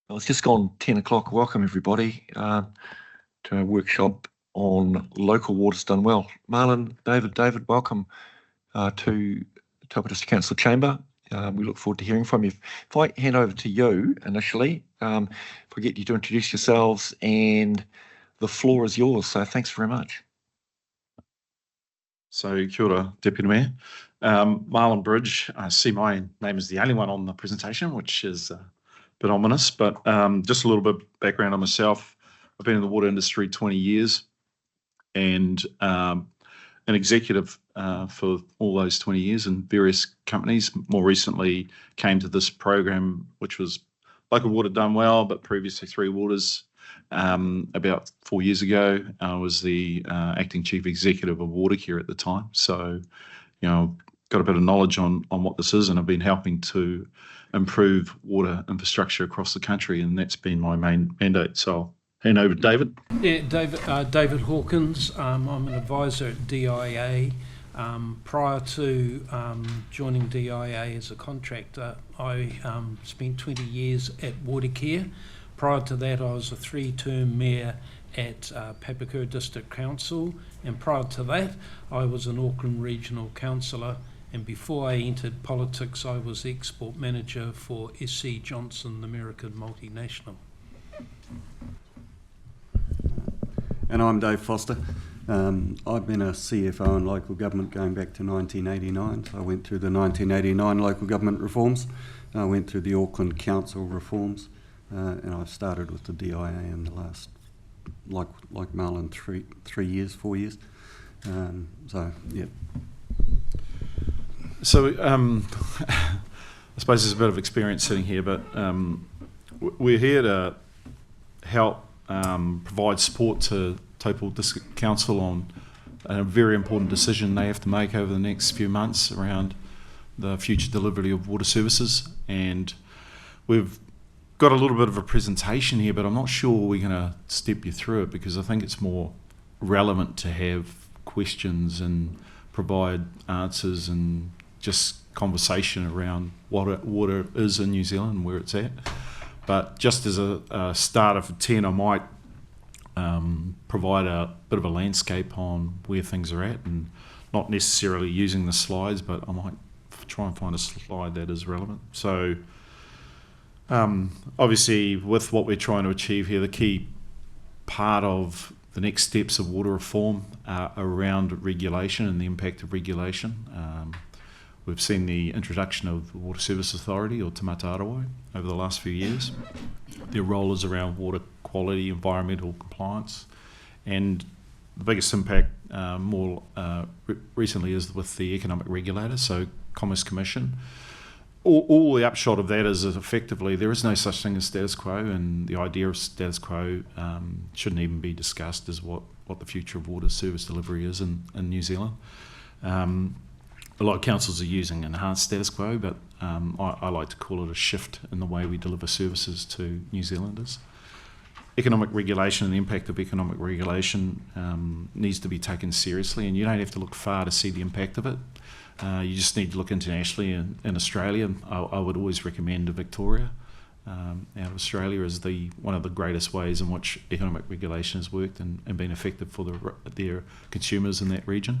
Well, it's just gone 10 o'clock. Welcome, everybody, to our workshop on local waters done well. Marlon, David, welcome to Taupō District Council Chamber. We look forward to hearing from you. If I hand over to you initially, if I get you to introduce yourselves, and the floor is yours. So thanks very much. So, kia ora, Deputy Mayor. Marlon Bridge. I see my name is the only one on the presentation, which is a bit ominous, but just a little bit background on myself. I've been in the water industry 20 years and an executive for all those 20 years in various companies. More recently came to this program, which was Local Water Done Well, but previously Three Waters. About 4 years ago, I was the acting chief executive of Watercare at the time. So, got a bit of knowledge on what this is, and I've been helping to improve water infrastructure across the country, and that's been my main mandate. So I'll hand over to David. Yeah, David Hawkins. I'm an advisor at DIA. Prior to joining DIA as a contractor, I spent 20 years at Watercare. Prior to that, I was a 3-term mayor at Taupō District Council, and prior to that, I was an Auckland Regional Councillor, and before I entered politics, I was export manager for SC Johnson, the American multinational. And I'm Dave Foster. I've been a CFO in local government going back to 1989. So I went through the 1989 local government reforms. I went through the Auckland Council reforms, and I've started with the DIA in the last, like Marlon, 4 years. So, yeah. So I suppose there's a bit of experience sitting here, but we're here to help provide support to Taupō District Council on a very important decision they have to make over the next few months around the future delivery of water services. And we've got a little bit of a presentation here, but I'm not sure we're going to step you through it, because I think it's more relevant to have questions and provide answers and just conversation around what water is in New Zealand and where it's at. But just as a starter for 10, I might provide a bit of a landscape on where things are at, and not necessarily using the slides, but I might try and find a slide that is relevant. So obviously, with what we're trying to achieve here, the key part of the next steps of water reform are around regulation and the impact of regulation. We've seen the introduction of the Water Service Authority, or Te Matarawai, over the last few years. Their role is around water quality, environmental compliance, and the biggest impact more recently is with the economic regulator, so Commerce Commission. All the upshot of that is effectively there is no such thing as status quo, and the idea of status quo shouldn't even be discussed as what the future of water service delivery is in New Zealand. A lot of councils are using enhanced status quo, but I like to call it a shift in the way we deliver services to New Zealanders. Economic regulation and the impact of economic regulation needs to be taken seriously, and you don't have to look far to see the impact of it. You just need to look internationally. In Australia, I would always recommend Victoria out of Australia as one of the greatest ways in which economic regulation has worked and been effective for their consumers in that region.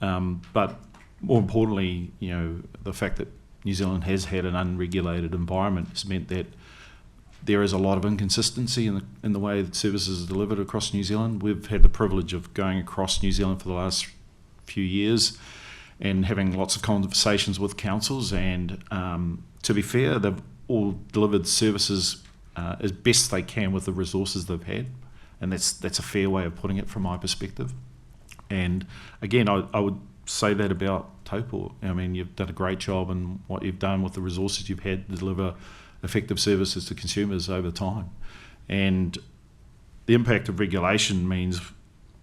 But more importantly, the fact that New Zealand has had an unregulated environment has meant that there is a lot of inconsistency in the way that services are delivered across New Zealand. We've had the privilege of going across New Zealand for the last few years and having lots of conversations with councils, and to be fair, they've all delivered services as best they can with the resources they've had, and that's a fair way of putting it from my perspective. And again, I would say that about Taupō. I mean, you've done a great job in what you've done with the resources you've had to deliver effective services to consumers over time. And the impact of regulation means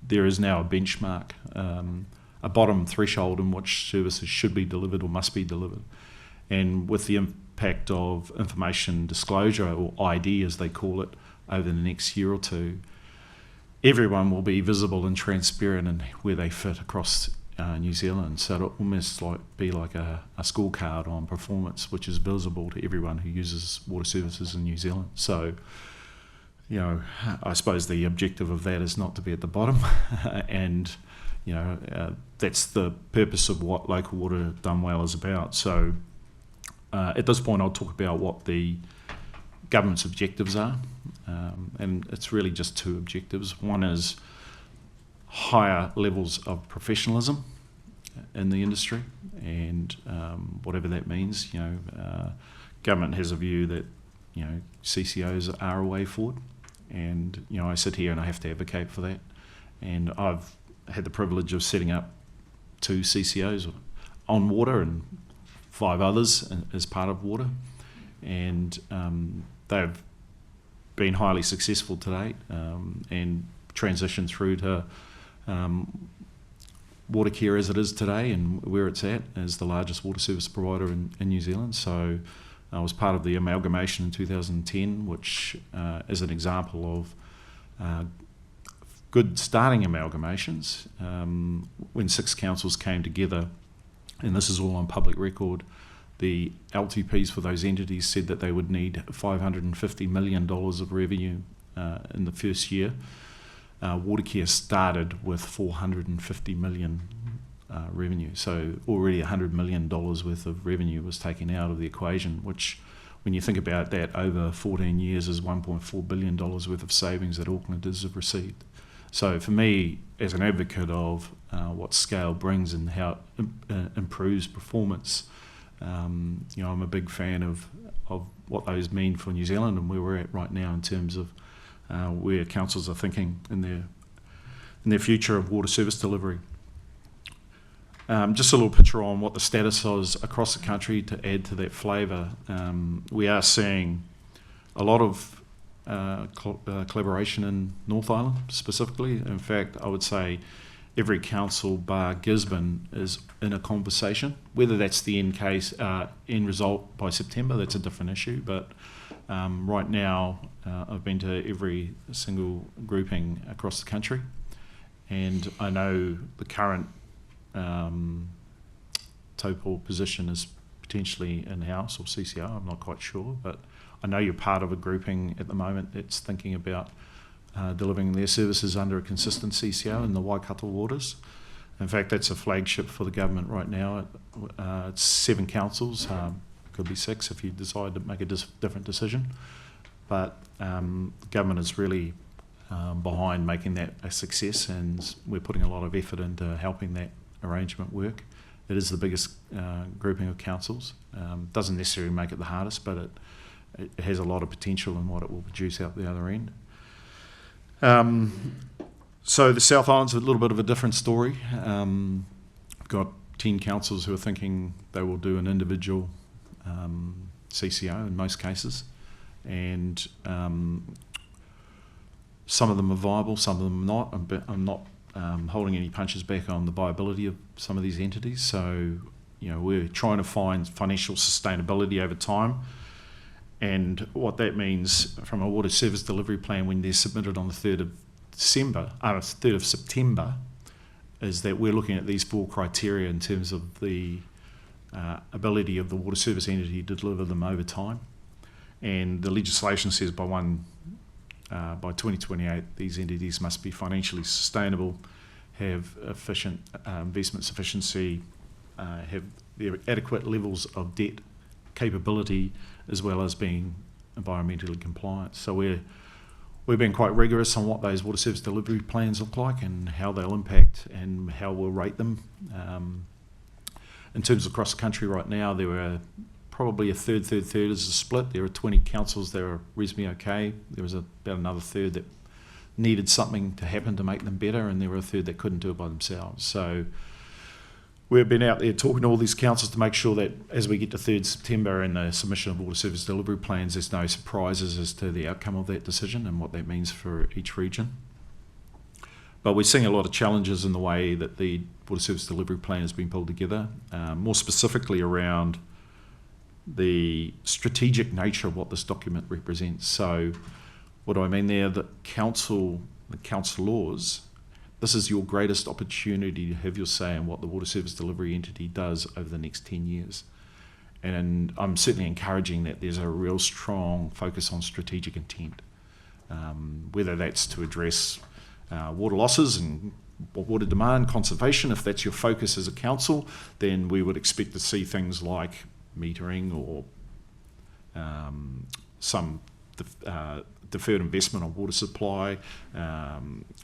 there is now a benchmark, a bottom threshold in which services should be delivered or must be delivered. And with the impact of information disclosure, or ID as they call it, over the next year or two, everyone will be visible and transparent in where they fit across New Zealand. So it'll almost be like a scorecard on performance, which is visible to everyone who uses water services in New Zealand. So, you know, I suppose the objective of that is not to be at the bottom, and you know, that's the purpose of what local water done well is about. So at this point I'll talk about what the government's objectives are, and it's really just two objectives. One is higher levels of professionalism in the industry, and whatever that means. You know, government has a view that, you know, CCOs are a way forward, and you know, I sit here and I have to advocate for that. And I've had the privilege of setting up 2 CCOs on water and 5 others as part of water, and they've been highly successful to date, and transitioned through to water care as it is today and where it's at as the largest water service provider in New Zealand. So I was part of the amalgamation in 2010, which is an example of good starting amalgamations. When 6 councils came together, and this is all on public record, the LTPs for those entities said that they would need $550 million of revenue in the first year. Watercare started with $450 million revenue, so already $100 million worth of revenue was taken out of the equation, which, when you think about that, over 14 years is $1.4 billion worth of savings that Aucklanders have received. So for me, as an advocate of what scale brings and how it improves performance, you know, I'm a big fan of what those mean for New Zealand and where we're at right now in terms of where councils are thinking in their future of water service delivery. Just a little picture on what the status is across the country to add to that flavour. We are seeing a lot of collaboration in North Island specifically. In fact, I would say every council bar Gisborne is in a conversation. Whether that's the end result by September, that's a different issue. But right now, I've been to every single grouping across the country, and I know the current Taupō position is potentially in-house or CCO. I'm not quite sure, but I know you're part of a grouping at the moment that's thinking about delivering their services under a consistent CCO in the Waikato waters. In fact, that's a flagship for the government right now. It's 7 councils, could be 6 if you decide to make a different decision. But the government is really behind making that a success, and we're putting a lot of effort into helping that arrangement work. It is the biggest grouping of councils. Doesn't necessarily make it the hardest, but it has a lot of potential in what it will produce out the other end. So the South Island's a little bit of a different story. We've got 10 councils who are thinking they will do an individual CCO in most cases, and some of them are viable, some of them are not. I'm not holding any punches back on the viability of some of these entities. So, you know, we're trying to find financial sustainability over time. And what that means from a water service delivery plan when they're submitted on the 3rd of September is that we're looking at these 4 criteria in terms of the ability of the water service entity to deliver them over time. And the legislation says by 2028 these entities must be financially sustainable, have efficient investment sufficiency, have their adequate levels of debt capability, as well as being environmentally compliant. So we've been quite rigorous on what those water service delivery plans look like and how they'll impact and how we'll rate them. In terms of across the country right now, there are probably a third is a split. There are 20 councils that are reasonably okay. There was about another third that needed something to happen to make them better, and there were a third that couldn't do it by themselves. So we've been out there talking to all these councils to make sure that as we get to 3rd September and the submission of water service delivery plans, there's no surprises as to the outcome of that decision and what that means for each region. But we're seeing a lot of challenges in the way that the water service delivery plan has been pulled together, more specifically around the strategic nature of what this document represents. So what do I mean there? The councillors, this is your greatest opportunity to have your say in what the water service delivery entity does over the next 10 years. And I'm certainly encouraging that there's a real strong focus on strategic intent, whether that's to address water losses and water demand, conservation. If that's your focus as a council, then we would expect to see things like metering or some deferred investment on water supply,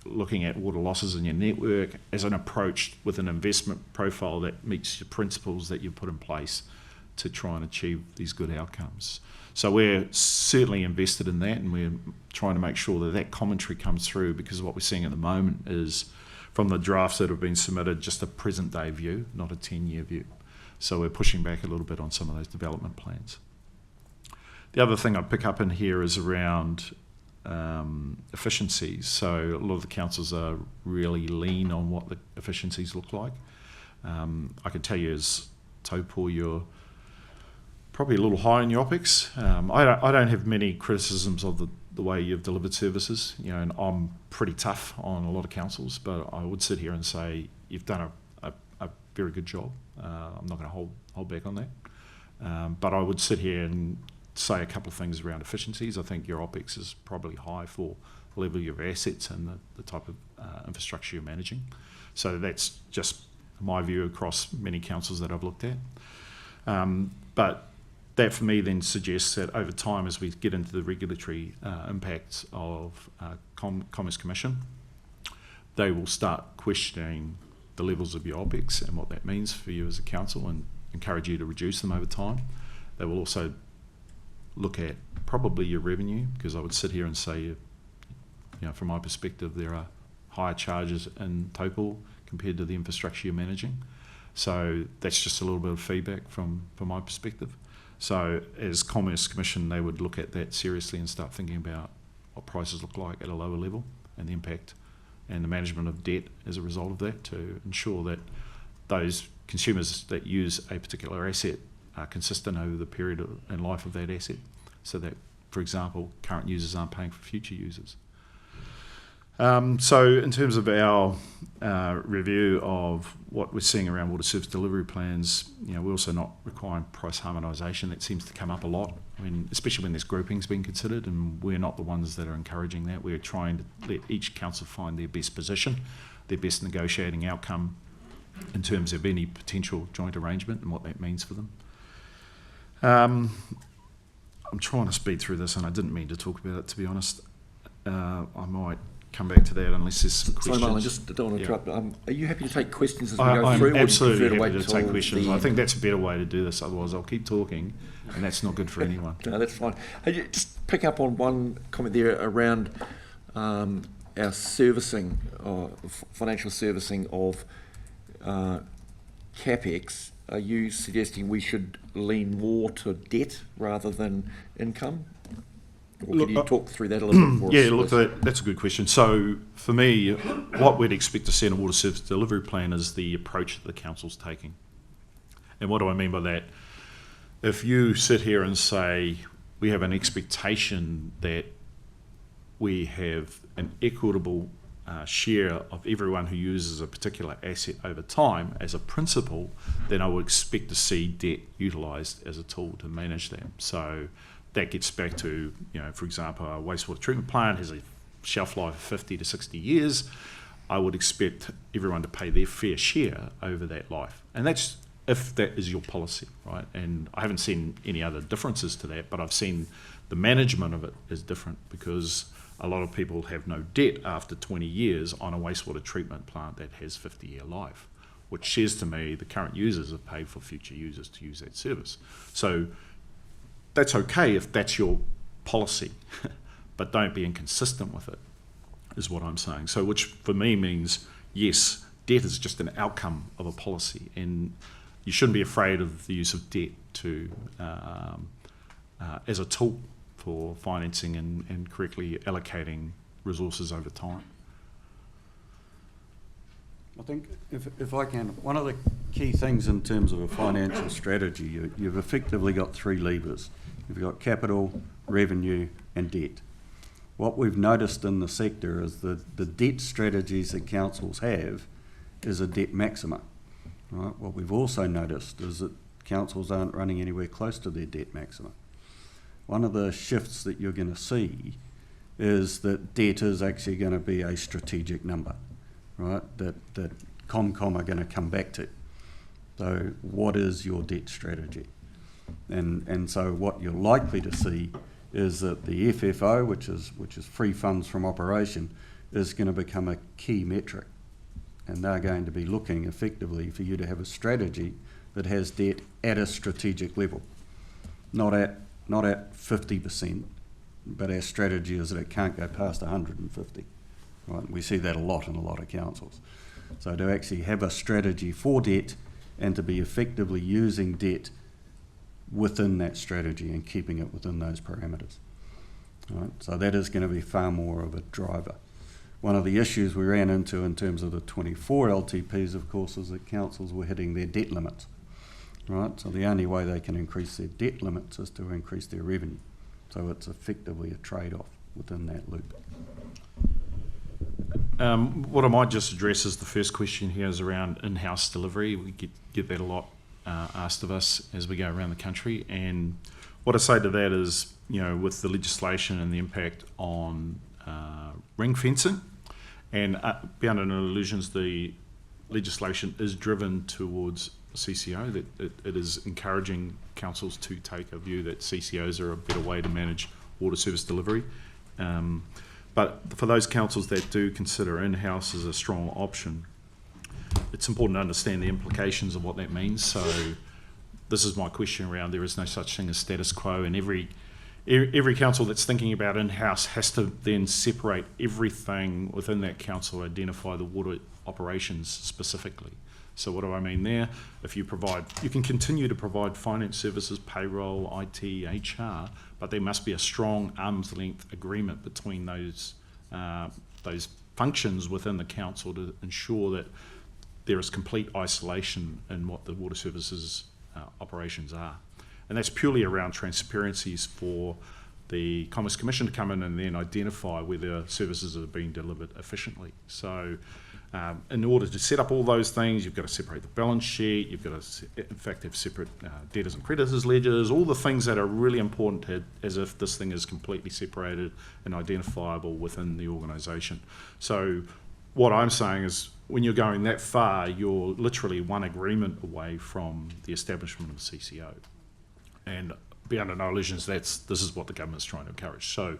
looking at water losses in your network as an approach with an investment profile that meets your principles that you put in place to try and achieve these good outcomes. So we're certainly invested in that, and we're trying to make sure that that commentary comes through, because what we're seeing at the moment is, from the drafts that have been submitted, just a present day view, not a 10-year view. So we're pushing back a little bit on some of those development plans. The other thing I'd pick up in here is around efficiencies. So a lot of the councils are really lean on what the efficiencies look like. I can tell you as Taupō, you're probably a little high in your OPEX. I don't have many criticisms of the way you've delivered services, you know, and I'm pretty tough on a lot of councils, but I would sit here and say you've done a very good job. I'm not going to hold back on that. But I would sit here and say a couple of things around efficiencies. I think your OPEX is probably high for the level of your assets and the type of infrastructure you're managing. So that's just my view across many councils that I've looked at. But that for me then suggests that over time, as we get into the regulatory impacts of Commerce Commission, they will start questioning the levels of your OPEX and what that means for you as a council, and encourage you to reduce them over time. They will also look at probably your revenue, because I would sit here and say, you know, from my perspective, there are higher charges in Taupō compared to the infrastructure you're managing. So that's just a little bit of feedback from my perspective. So as Commerce Commission, they would look at that seriously and start thinking about what prices look like at a lower level, and the impact and the management of debt as a result of that, to ensure that those consumers that use a particular asset are consistent over the period and life of that asset, so that, for example, current users aren't paying for future users. So in terms of our review of what we're seeing around water service delivery plans, you know, we're also not requiring price harmonisation. That seems to come up a lot, especially when there's groupings being considered, and we're not the ones that are encouraging that. We're trying to let each council find their best position, their best negotiating outcome in terms of any potential joint arrangement and what that means for them. I'm trying to speed through this, and I didn't mean to talk about it, to be honest. I might come back to that unless there's some questions. Sorry, Marlon, just don't want to interrupt. Are you happy to take questions as we go through? I'm absolutely happy to take questions. I think that's a better way to do this. Otherwise, I'll keep talking, and that's not good for anyone. No, that's fine. Hey, just pick up on one comment there around our servicing, or financial servicing of CapEx. Are you suggesting we should lean more to debt rather than income? Or can you talk through that a little bit more? Yeah, look, that's a good question. So for me, what we'd expect to see in a water service delivery plan is the approach that the council's taking. And what do I mean by that? If you sit here and say we have an expectation that we have an equitable share of everyone who uses a particular asset over time as a principle, then I would expect to see debt utilised as a tool to manage that. So that gets back to, you know, for example, a wastewater treatment plant has a shelf life of 50 to 60 years. I would expect everyone to pay their fair share over that life. And that's if that is your policy, right? And I haven't seen any other differences to that, but I've seen the management of it is different, because a lot of people have no debt after 20 years on a wastewater treatment plant that has 50-year life, which says to me the current users have paid for future users to use that service. So that's okay if that's your policy, but don't be inconsistent with it, is what I'm saying. So which for me means, yes, debt is just an outcome of a policy, and you shouldn't be afraid of the use of debt to as a tool for financing and correctly allocating resources over time. I think, if I can, one of the key things in terms of a financial strategy, you've effectively got three levers. You've got capital, revenue, and debt. what we've noticed in the sector is that the debt strategies that councils have is a debt maxima. Right? What we've also noticed is that councils aren't running anywhere close to their debt maxima. One of the shifts that you're going to see is that debt is actually going to be a strategic number, right? That ComCom are going to come back to. So what is your debt strategy? And so what you're likely to see is that the FFO, which is free funds from operation, is going to become a key metric. And they're going to be looking effectively for you to have a strategy that has debt at a strategic level, not at 50%, but our strategy is that it can't go past 150. Right? We see that a lot in a lot of councils. So to actually have a strategy for debt and to be effectively using debt within that strategy and keeping it within those parameters. Right? So that is going to be far more of a driver. One of the issues we ran into in terms of the 24 LTPs, of course, is that councils were hitting their debt limits. Right? So the only way they can increase their debt limits is to increase their revenue. So it's effectively a trade-off within that loop. What I might just address is the first question here is around in-house delivery. We get that a lot asked of us as we go around the country, and what I say to that is, with the legislation and the impact on ring fencing, and beyond no illusions, the legislation is driven towards CCO, that it is encouraging councils to take a view that CCOs are a better way to manage water service delivery. But for those councils that do consider in-house as a strong option, it's important to understand the implications of what that means. So this is my question around, there is no such thing as status quo, and every council that's thinking about in-house has to then separate everything within that council, identify the water operations specifically. So what do I mean there? If you can continue to provide finance services, payroll, IT, HR, but there must be a strong arm's length agreement between those functions within the council to ensure that there is complete isolation in what the water services operations are. And that's purely around transparencies for the Commerce Commission to come in and then identify whether services are being delivered efficiently. So in order to set up all those things, you've got to separate the balance sheet, you've got to, in fact, have separate debtors and creditors ledgers, all the things that are really important as if this thing is completely separated and identifiable within the organisation. So what I'm saying is, when you're going that far, you're literally one agreement away from the establishment of a CCO. And beyond no illusions, this is what the government's trying to encourage. So,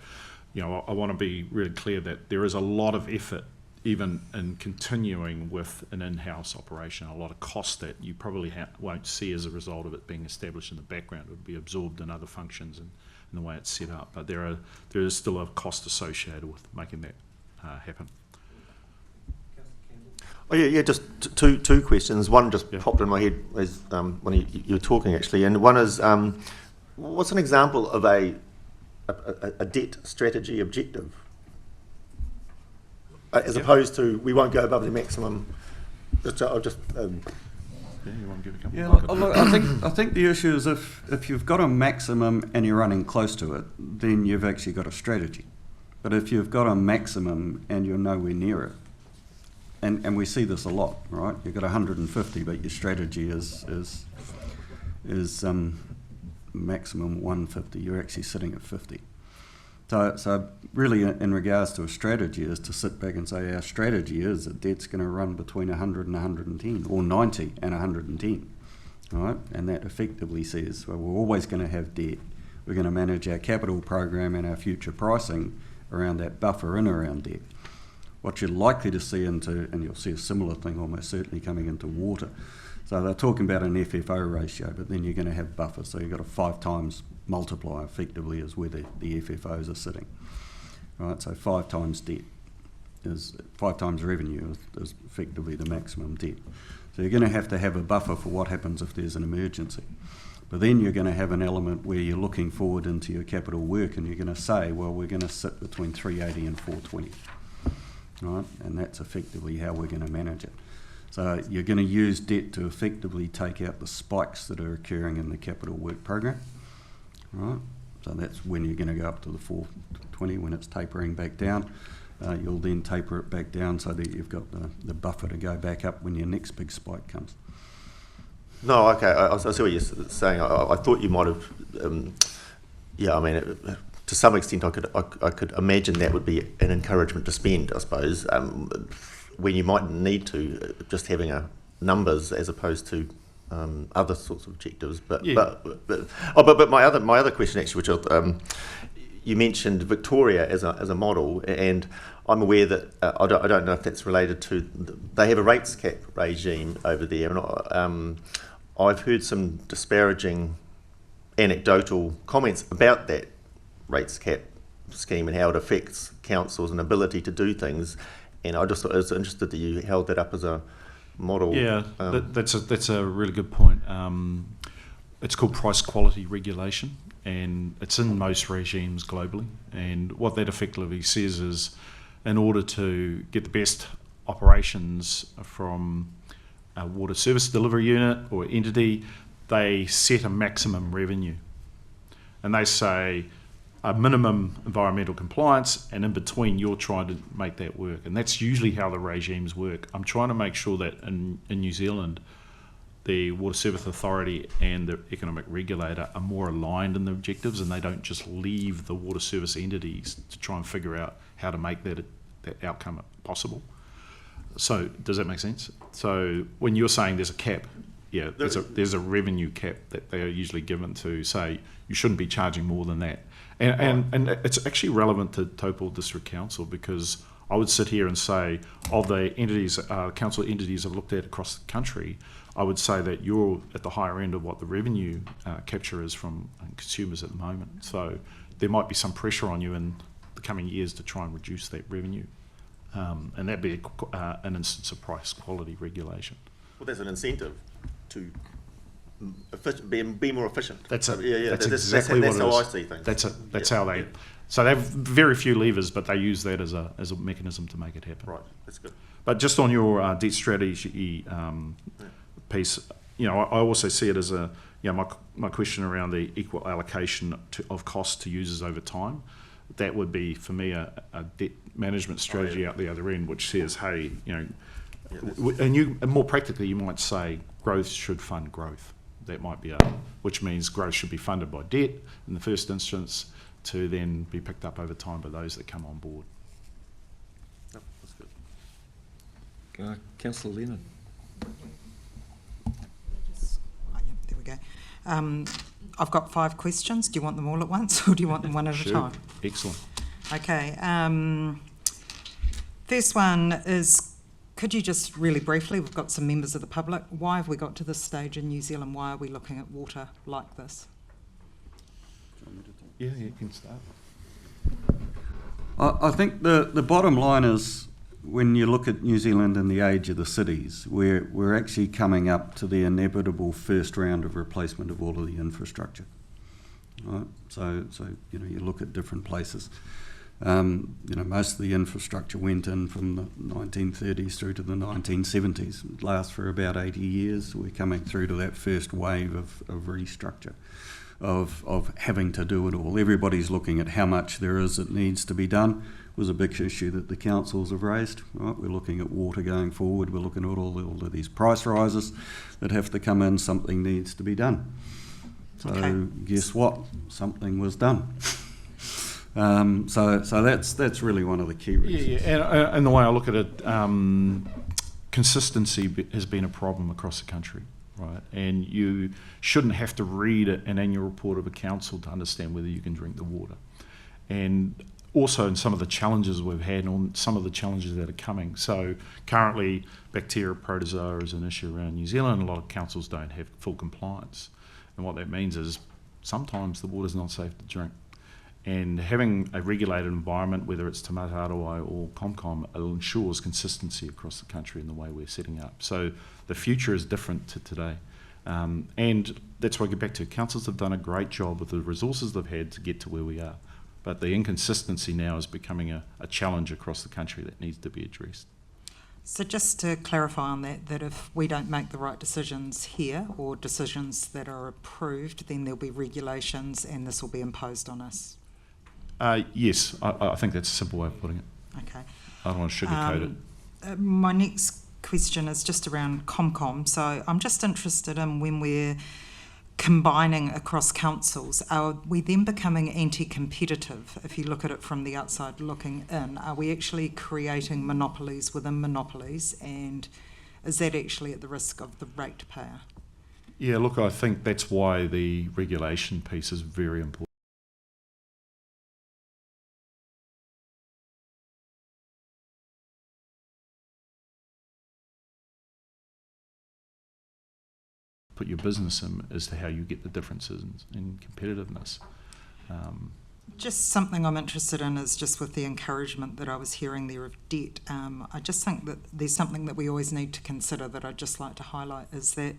I want to be really clear that there is a lot of effort even in continuing with an in-house operation, a lot of cost that you probably won't see as a result of it being established in the background. It would be absorbed in other functions and the way it's set up. But there is still a cost associated with making that happen. Oh yeah, just two questions. One just popped in my head as when you were talking actually, and one is what's an example of a debt strategy objective, as opposed to we won't go above the maximum. You want to give a couple? Yeah, look, I think the issue is if you've got a maximum and you're running close to it, then you've actually got a strategy. But if you've got a maximum and you're nowhere near it, and we see this a lot, right? You've got 150, but your strategy is maximum 150. You're actually sitting at 50. So really, in regards to a strategy, is to sit back and say our strategy is that debt's going to run between 100 and 110, or 90 and 110, right? And that effectively says, well, we're always going to have debt. We're going to manage our capital program and our future pricing around that buffer in around debt. What you're likely to see and you'll see a similar thing almost certainly coming into water. So they're talking about an FFO ratio, but then you're going to have buffers. So you've got a 5 times multiplier effectively is where the FFOs are sitting. Right, so 5 times debt is 5 times revenue is effectively the maximum debt. So you're going to have a buffer for what happens if there's an emergency. But then you're going to have an element where you're looking forward into your capital work and you're going to say, well, we're going to sit between 380 and 420. Right, and that's effectively how we're going to manage it. So you're going to use debt to effectively take out the spikes that are occurring in the capital work program. Right, so that's when you're going to go up to the 420 2020 when it's tapering back down. You'll then taper it back down so that you've got the buffer to go back up when your next big spike comes. No, okay, I see what you're saying. I thought you might have, to some extent I could imagine that would be an encouragement to spend, I suppose, when you might need to, just having numbers as opposed to other sorts of objectives. But my other question actually, which you mentioned Victoria as a model, and I'm aware that I don't know if that's related to they have a rates cap regime over there, and I've heard some disparaging anecdotal comments about that rates cap scheme and how it affects councils and ability to do things, and I just was interested that you held that up as a model. Yeah, that's a really good point. It's called price quality regulation, and it's in most regimes globally. And what that effectively says is, in order to get the best operations from a water service delivery unit or entity, they set a maximum revenue. And they say a minimum environmental compliance, and in between you're trying to make that work. And that's usually how the regimes work. I'm trying to make sure that in New Zealand, the Water Service Authority and the economic regulator are more aligned in the objectives, and they don't just leave the water service entities to try and figure out how to make that outcome possible. So does that make sense? So when you're saying there's a cap, yeah, there's a revenue cap that they are usually given to say you shouldn't be charging more than that. And it's actually relevant to Taupō District Council, because I would sit here and say, of the entities, council entities I've looked at across the country, I would say that you're at the higher end of what the revenue capture is from consumers at the moment. So there might be some pressure on you in the coming years to try and reduce that revenue. And that'd be an instance of price quality regulation. Well, there's an incentive to be more efficient. That's exactly what it how is. I see things. That's how they. So they have very few levers, but they use that as a mechanism to make it happen. Right, that's good. But just on your debt strategy piece, I also see it as my question around the equal allocation of costs to users over time. That would be for me a debt management strategy out the other end, which says, hey, and more practically, you might say growth should fund growth. That might be which means growth should be funded by debt in the first instance, to then be picked up over time by those that come on board. Yep, that's good. Councillor Lennon. There we go. I've got 5 questions. Do you want them all at once, or do you want them one at a time? Excellent. Okay. First one is, could you just really briefly, we've got some members of the public, why have we got to this stage in New Zealand? Why are we looking at water like this? Yeah, you can start. I think the bottom line is, when you look at New Zealand and the age of the cities, we're actually coming up to the inevitable first round of replacement of all of the infrastructure. Right? So you look at different places. Most of the infrastructure went in from the 1930s through to the 1970s. It lasts for about 80 years. We're coming through to that first wave of restructure, of having to do it all. Everybody's looking at how much there is that needs to be done. It was a big issue that the councils have raised. Right? We're looking at water going forward. We're looking at all of these price rises that have to come in. Something needs to be done. So guess what? Something was done. So that's really one of the key reasons. Yeah, and the way I look at it, consistency has been a problem across the country, right? And you shouldn't have to read an annual report of a council to understand whether you can drink the water. And also in some of the challenges we've had, and some of the challenges that are coming. So currently, bacteria protozoa is an issue around New Zealand. A lot of councils don't have full compliance. And what that means is sometimes the water's not safe to drink. And having a regulated environment, whether it's Te Mataroa or ComCom, ensures consistency across the country in the way we're setting up. So the future is different to today. And that's why I get back to councils have done a great job with the resources they've had to get to where we are. But the inconsistency now is becoming a challenge across the country that needs to be addressed. So just to clarify on that if we don't make the right decisions here, or decisions that are approved, then there'll be regulations and this will be imposed on us. Yes, I think that's a simple way of putting it. Okay. I don't want to sugarcoat it. My next question is just around ComCom. So I'm just interested in when we're combining across councils, are we then becoming anti-competitive? If you look at it from the outside looking in, are we actually creating monopolies within monopolies, and is that actually at the risk of the ratepayer? Yeah, look, I think that's why the regulation piece is very important. Put your business in as to how you get the differences in competitiveness. Just something I'm interested in is just with the encouragement that I was hearing there of debt. I just think that there's something that we always need to consider that I'd just like to highlight is that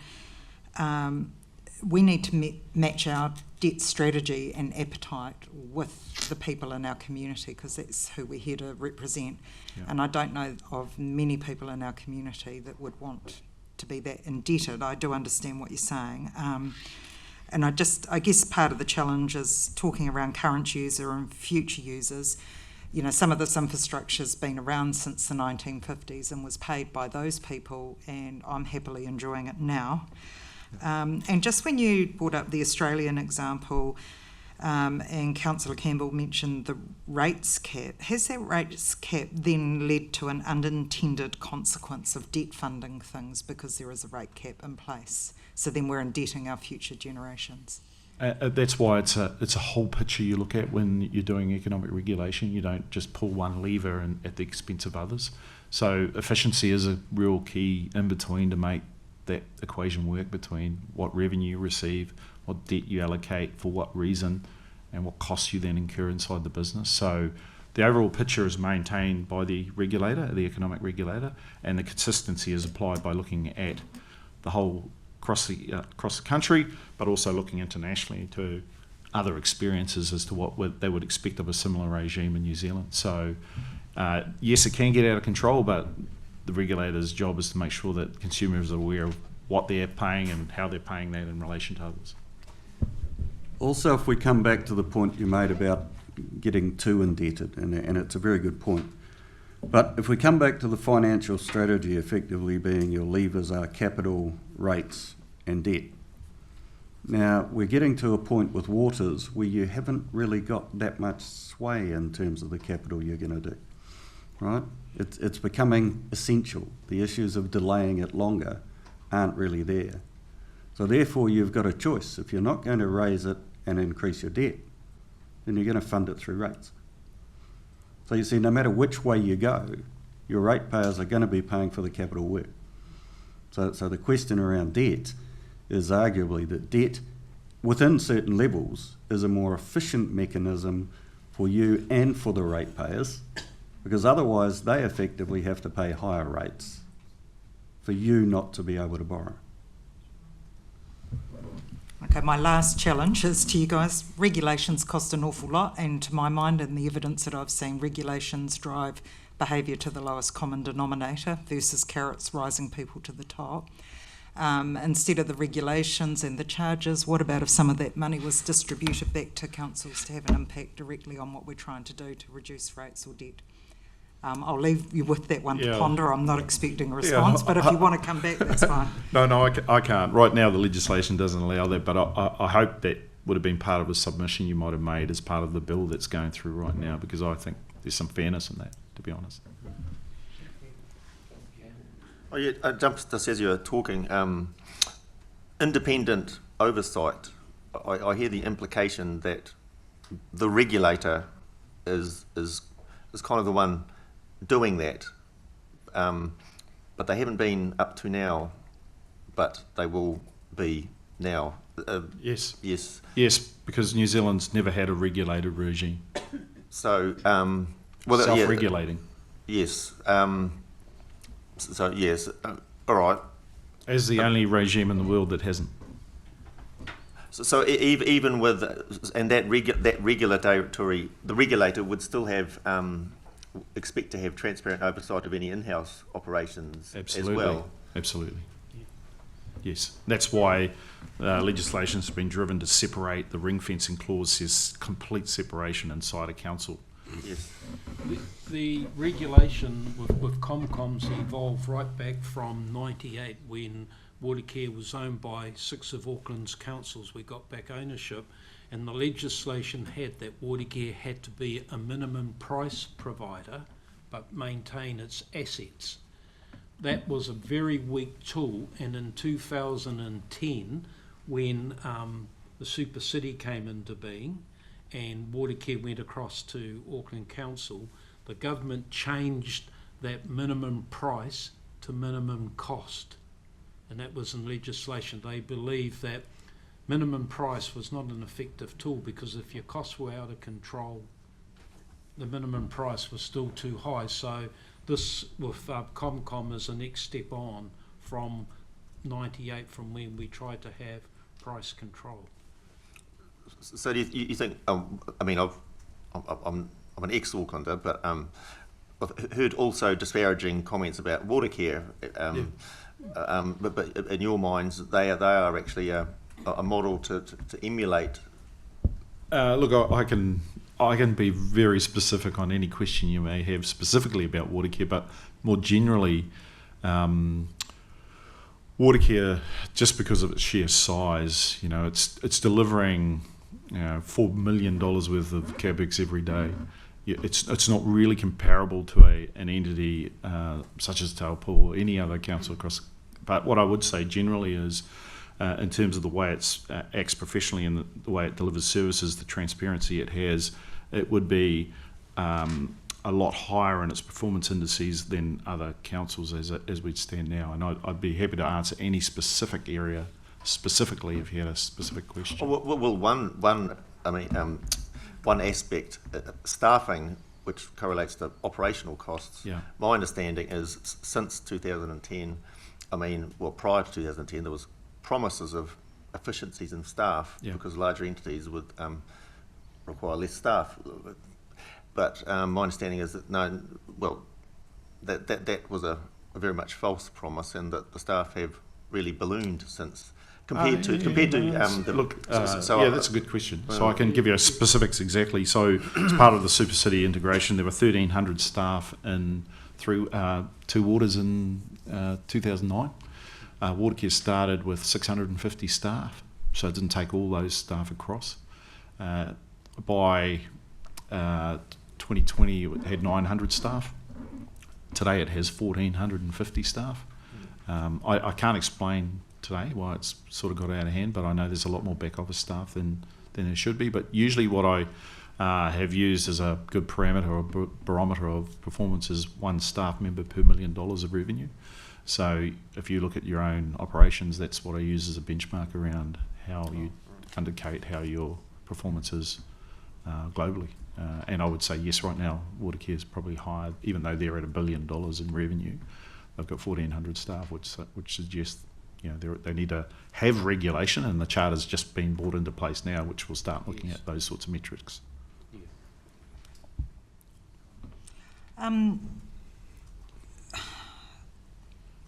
we need to match our debt strategy and appetite with the people in our community, because that's who we're here to represent. Yeah. And I don't know of many people in our community that would want to be that indebted. I do understand what you're saying. And I guess part of the challenge is talking around current user and future users. You know, some of this infrastructure's been around since the 1950s and was paid by those people, and I'm happily enjoying it now. And just when you brought up the Australian example, and Councillor Campbell mentioned the rates cap, has that rates cap then led to an unintended consequence of debt funding things because there is a rate cap in place? So then we're indebting our future generations. That's why it's a whole picture you look at when you're doing economic regulation. You don't just pull one lever at the expense of others. So efficiency is a real key in between to make that equation work between what revenue you receive, what debt you allocate, for what reason, and what costs you then incur inside the business. So the overall picture is maintained by the regulator, the economic regulator, and the consistency is applied by looking at the whole across the country, but also looking internationally to other experiences as to what they would expect of a similar regime in New Zealand. So yes, it can get out of control, but the regulator's job is to make sure that consumers are aware of what they're paying and how they're paying that in relation to others. Also, if we come back to the point you made about getting too indebted, and it's a very good point, but if we come back to the financial strategy effectively being your levers are capital, rates and debt. Now, we're getting to a point with waters where you haven't really got that much sway in terms of the capital you're going to do, right? It's becoming essential. The issues of delaying it longer aren't really there. So therefore, you've got a choice. If you're not going to raise it and increase your debt, then you're going to fund it through rates. So you see, no matter which way you go, your ratepayers are going to be paying for the capital work. So the question around debt is arguably that debt within certain levels is a more efficient mechanism for you and for the ratepayers, because otherwise they effectively have to pay higher rates for you not to be able to borrow. Okay, my last challenge is to you guys. Regulations cost an awful lot, and to my mind and the evidence that I've seen, regulations drive behaviour to the lowest common denominator versus carrots rising people to the top. Instead of the regulations and the charges, what about if some of that money was distributed back to councils to have an impact directly on what we're trying to do to reduce rates or debt? I'll leave you with that one to ponder. I'm not expecting a response, but if you want to come back, that's fine. No, I can't. Right now the legislation doesn't allow that, but I hope that would have been part of a submission you might have made as part of the bill that's going through right now, because I think there's some fairness in that, to be honest. Oh, yeah, just as you were talking, independent oversight, I hear the implication that the regulator is kind of the one doing that, but they haven't been up to now, but they will be now. Yes, because New Zealand's never had a regulated regime. So, self-regulating. Yes. So yes, all right. As the only regime in the world that hasn't. So even with the regulator would still have expect to have transparent oversight of any in-house operations as well. Absolutely. Yes, that's why legislation has been driven to separate. The ring fencing clause says complete separation inside a council. Yes. The regulation with Comcom's evolved right back from 98 when Watercare was owned by 6 of Auckland's councils. We got back ownership, and the legislation had that Watercare had to be a minimum price provider but maintain its assets. That was a very weak tool, and in 2010 when the Super City came into being and Watercare went across to Auckland Council, the government changed that minimum price to minimum cost, and that was in legislation. They believed that minimum price was not an effective tool because if your costs were out of control, the minimum price was still too high. So this with Comcom is the next step on from 98, from when we tried to have price control. So do you think? I mean, I'm an ex-Aucklander, but I've heard also disparaging comments about Watercare. But in your minds, they are actually a model to emulate. Look, I can be very specific on any question you may have specifically about Watercare, but more generally, Watercare, just because of its sheer size, it's delivering $4 million worth of CapEx every day. It's not really comparable to an entity such as Taupō or any other council across. But what I would say generally is, in terms of the way it acts professionally and the way it delivers services, the transparency it has, it would be a lot higher in its performance indices than other councils as we'd stand now. And I'd be happy to answer any specific area specifically if you had a specific question. Well, one aspect, staffing, which correlates to operational costs. Yeah. My understanding is since 2010, prior to 2010, there was promises of efficiencies in staff because larger entities would require less staff. But my understanding is that that was a very much false promise, and that the staff have really ballooned since compared to that's a good question. So I can give you specifics exactly. So as part of the Super City integration, there were 1,300 staff through Two Waters in 2009. Watercare started with 650 staff, so it didn't take all those staff across. By 2020, it had 900 staff. Today, it has 1,450 staff. I can't explain today why it's sort of got out of hand, but I know there's a lot more back office staff than there should be. But usually, what I have used as a good parameter or barometer of performance is one staff member per $1 million of revenue. So if you look at your own operations, that's what I use as a benchmark around how you indicate how your performance is globally. And I would say, yes, right now, Watercare is probably higher, even though they're at $1 billion in revenue. They've got 1,400 staff, which suggests they need to have regulation, and the charter's just been brought into place now, which will start looking at those sorts of metrics.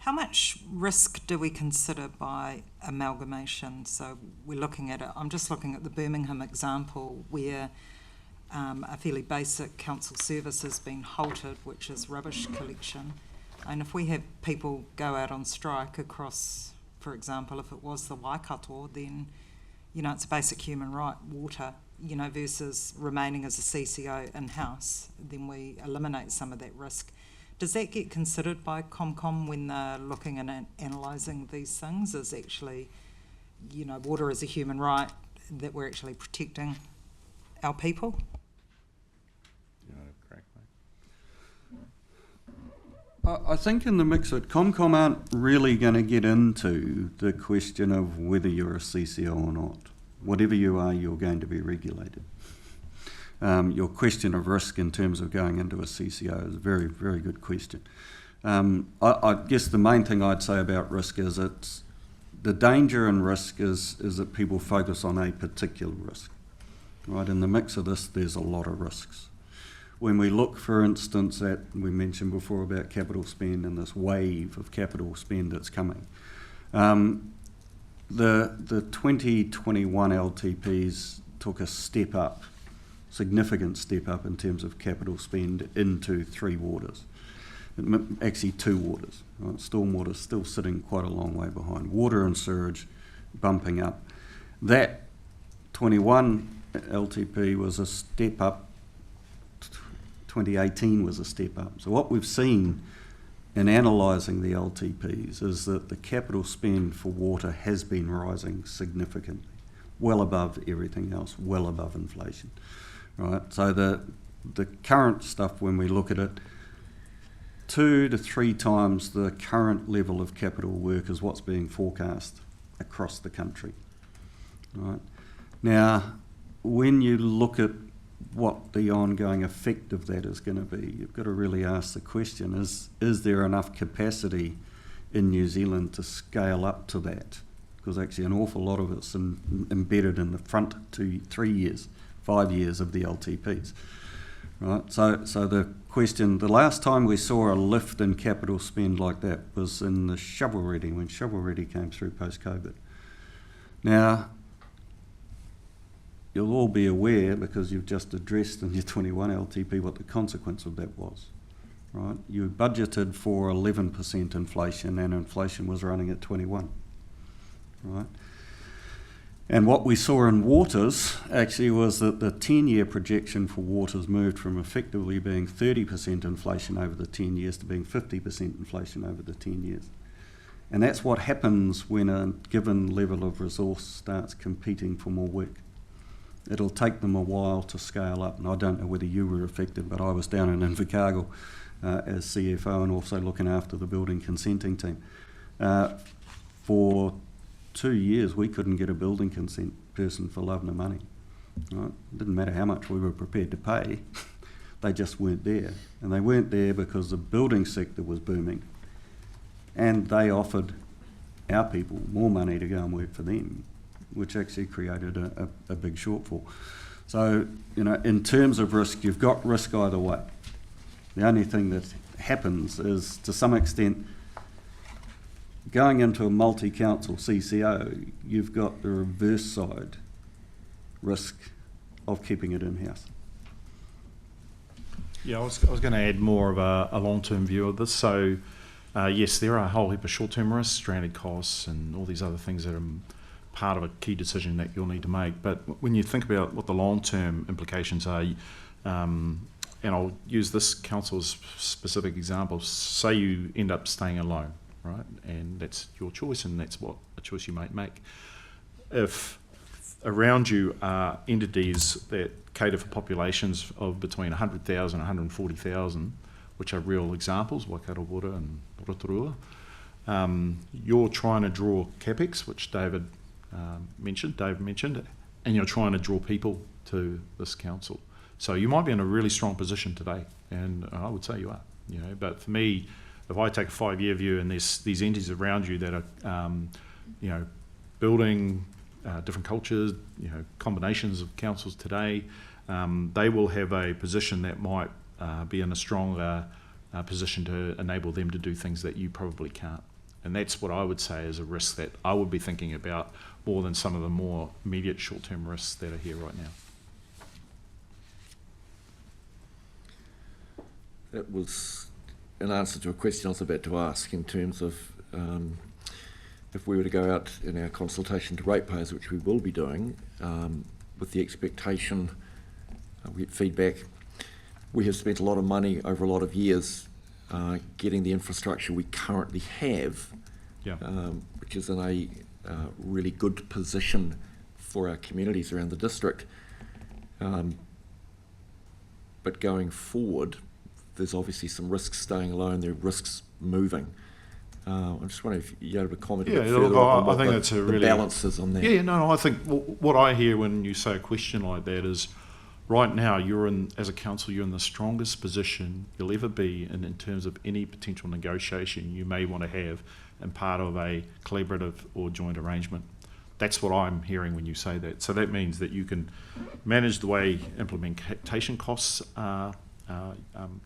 How much risk do we consider by amalgamation? So we're looking at it. I'm just looking at the Birmingham example where a fairly basic council service has been halted, which is rubbish collection. And if we have people go out on strike across, for example, if it was the Waikato, then, it's a basic human right, water, versus remaining as a CCO in-house, then we eliminate some of that risk. Does that get considered by Comcom when they're looking and analysing these things? Is actually, water is a human right, that we're actually protecting our people? I think in the mix of it, Comcom aren't really going to get into the question of whether you're a CCO or not. Whatever you are, you're going to be regulated. Your question of risk in terms of going into a CCO is a very, very good question. I guess the main thing I'd say about risk is the danger in risk is that people focus on a particular risk. Right? In the mix of this, there's a lot of risks. When we look, for instance, we mentioned before about capital spend and this wave of capital spend that's coming, the 2021 LTPs took a step up, significant step up in terms of capital spend into 3 waters. Actually 2 waters. Right? Stormwater's still sitting quite a long way behind. Water and sewage bumping up. That 21 LTP was a step up. 2018 was a step up. So what we've seen in analysing the LTPs is that the capital spend for water has been rising significantly, well above everything else, well above inflation. Right? So the current stuff, when we look at it, 2 to 3 times the current level of capital work is what's being forecast across the country. Right? Now, when you look at what the ongoing effect of that is going to be, you've got to really ask the question, is there enough capacity in New Zealand to scale up to that? Because actually an awful lot of it's embedded in the front 2, 3 years, 5 years of the LTPs. Right? So the question, the last time we saw a lift in capital spend like that was in the shovel-ready, when shovel-ready came through post-COVID. Now, you'll all be aware, because you've just addressed in your 21 LTP what the consequence of that was. Right? You budgeted for 11% inflation, and inflation was running at 21. Right? And what we saw in waters actually was that the 10-year projection for waters moved from effectively being 30% inflation over the 10 years to being 50% inflation over the 10 years. And that's what happens when a given level of resource starts competing for more work. It'll take them a while to scale up. And I don't know whether you were affected, but I was down in Invercargill as CFO and also looking after the building consenting team. For 2 years, we couldn't get a building consent person for love nor money. Right? It didn't matter how much we were prepared to pay, they just weren't there. And they weren't there because the building sector was booming. And they offered our people more money to go and work for them, which actually created a big shortfall. So, you know, in terms of risk, you've got risk either way. The only thing that happens is, to some extent, going into a multi-council CCO, you've got the reverse side risk of keeping it in-house. Yeah, I was going to add more of a long-term view of this. So, yes, there are a whole heap of short-term risks, stranded costs, and all these other things that are part of a key decision that you'll need to make. But when you think about what the long-term implications are, and I'll use this council's specific example, say you end up staying alone, right? And that's your choice, and that's what a choice you might make. If around you are entities that cater for populations of between 100,000 and 140,000, which are real examples, Waikato Water and Rotorua, you're trying to draw CapEx, which Dave mentioned, and you're trying to draw people to this council. So you might be in a really strong position today, and I would say you are. You know, but for me, if I take a 5-year view and there's these entities around you that are, you know, building different cultures, you know, combinations of councils today, they will have a position that might be in a stronger position to enable them to do things that you probably can't. And that's what I would say is a risk that I would be thinking about more than some of the more immediate short-term risks that are here right now. That was an answer to a question I was about to ask in terms of if we were to go out in our consultation to ratepayers, which we will be doing, with the expectation, we get feedback. We have spent a lot of money over a lot of years getting the infrastructure we currently have, which is in a really good position for our communities around the district. But going forward, there's obviously some risks staying alone, there are risks moving. I'm just wondering if you're able to comment a bit further on what that's a really, the balance is on that. Yeah, no, I think what I hear when you say a question like that is, right now, as a council, you're in the strongest position you'll ever be in terms of any potential negotiation you may want to have and part of a collaborative or joint arrangement. That's what I'm hearing when you say that. So that means that you can manage the way implementation costs are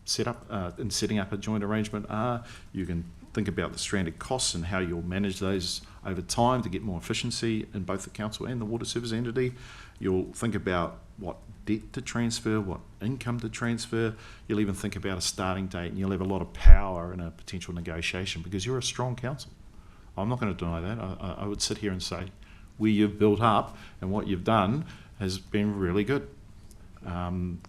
set up in setting up a joint arrangement are. You can think about the stranded costs and how you'll manage those over time to get more efficiency in both the council and the water service entity. You'll think about what debt to transfer, what income to transfer. You'll even think about a starting date, and you'll have a lot of power in a potential negotiation because you're a strong council. I'm not going to deny that. I would sit here and say, where you've built up and what you've done has been really good.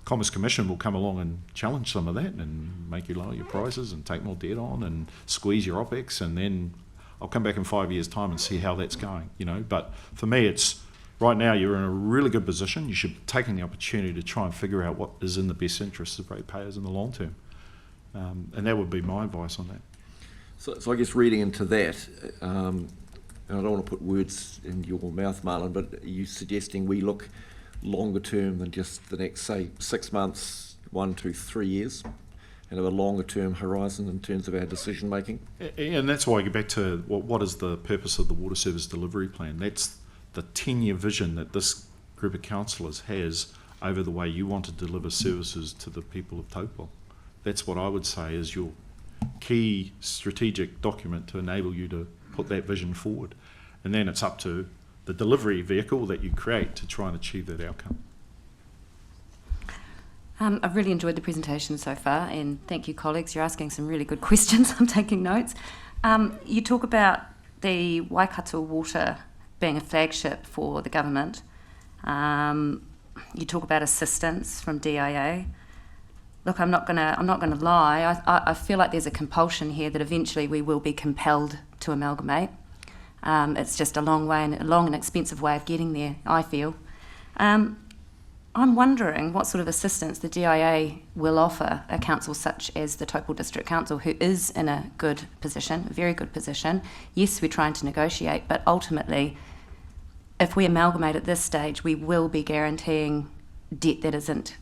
Commerce Commission will come along and challenge some of that and make you lower your prices and take more debt on and squeeze your OPEX, and then I'll come back in 5 years' time and see how that's going, you know. But for me, it's right now you're in a really good position. You should be taking the opportunity to try and figure out what is in the best interests of ratepayers in the long term. And that would be my advice on that. So I guess reading into that, and I don't want to put words in your mouth, Marlon, but are you suggesting we look longer term than just the next, say, 6 months, 1, 2, 3 years, and have a longer term horizon in terms of our decision making? And that's why I get back to what is the purpose of the water service delivery plan. That's the 10-year vision that this group of councillors has over the way you want to deliver services to the people of Taupō. That's what I would say is your key strategic document to enable you to put that vision forward. And then it's up to the delivery vehicle that you create to try and achieve that outcome. I've really enjoyed the presentation so far, and thank you, colleagues. You're asking some really good questions. I'm taking notes. You talk about the Waikato Water being a flagship for the government. You talk about assistance from DIA. Look, I'm not gonna lie. I feel like there's a compulsion here that eventually we will be compelled to amalgamate. It's just a long and expensive way of getting there, I feel. I'm wondering what sort of assistance the DIA will offer a council such as the Taupō District Council, who is in a good position, a very good position. Yes, we're trying to negotiate, but ultimately, if we amalgamate at this stage, we will be guaranteeing debt that isn't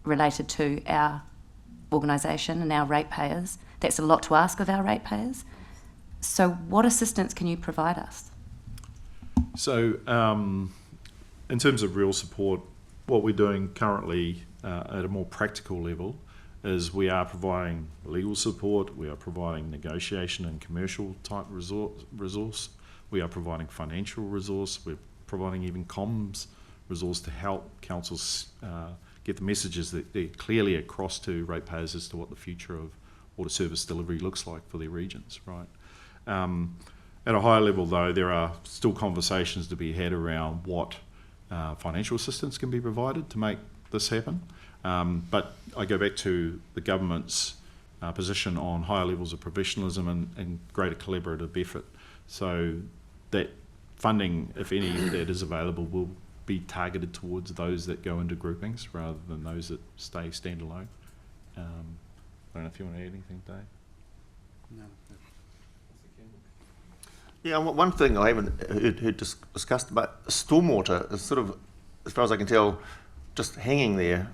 related to our organisation and our ratepayers. That's a lot to ask of our ratepayers. So what assistance can you provide us? So in terms of real support, what we're doing currently at a more practical level is we are providing legal support, we are providing negotiation and commercial type resource, we are providing financial resource, we're providing even comms resource to help councils get the messages that they're clearly across to ratepayers as to what the future of water service delivery looks like for their regions, right? At a higher level though, there are still conversations to be had around what financial assistance can be provided to make this happen. But I go back to the government's position on higher levels of professionalism and greater collaborative effort. So that funding, if any, that is available will be targeted towards those that go into groupings rather than those that stay standalone. I don't know if you want to add anything, Dave? No. Yeah, one thing I haven't heard discussed about stormwater is sort of, as far as I can tell, just hanging there,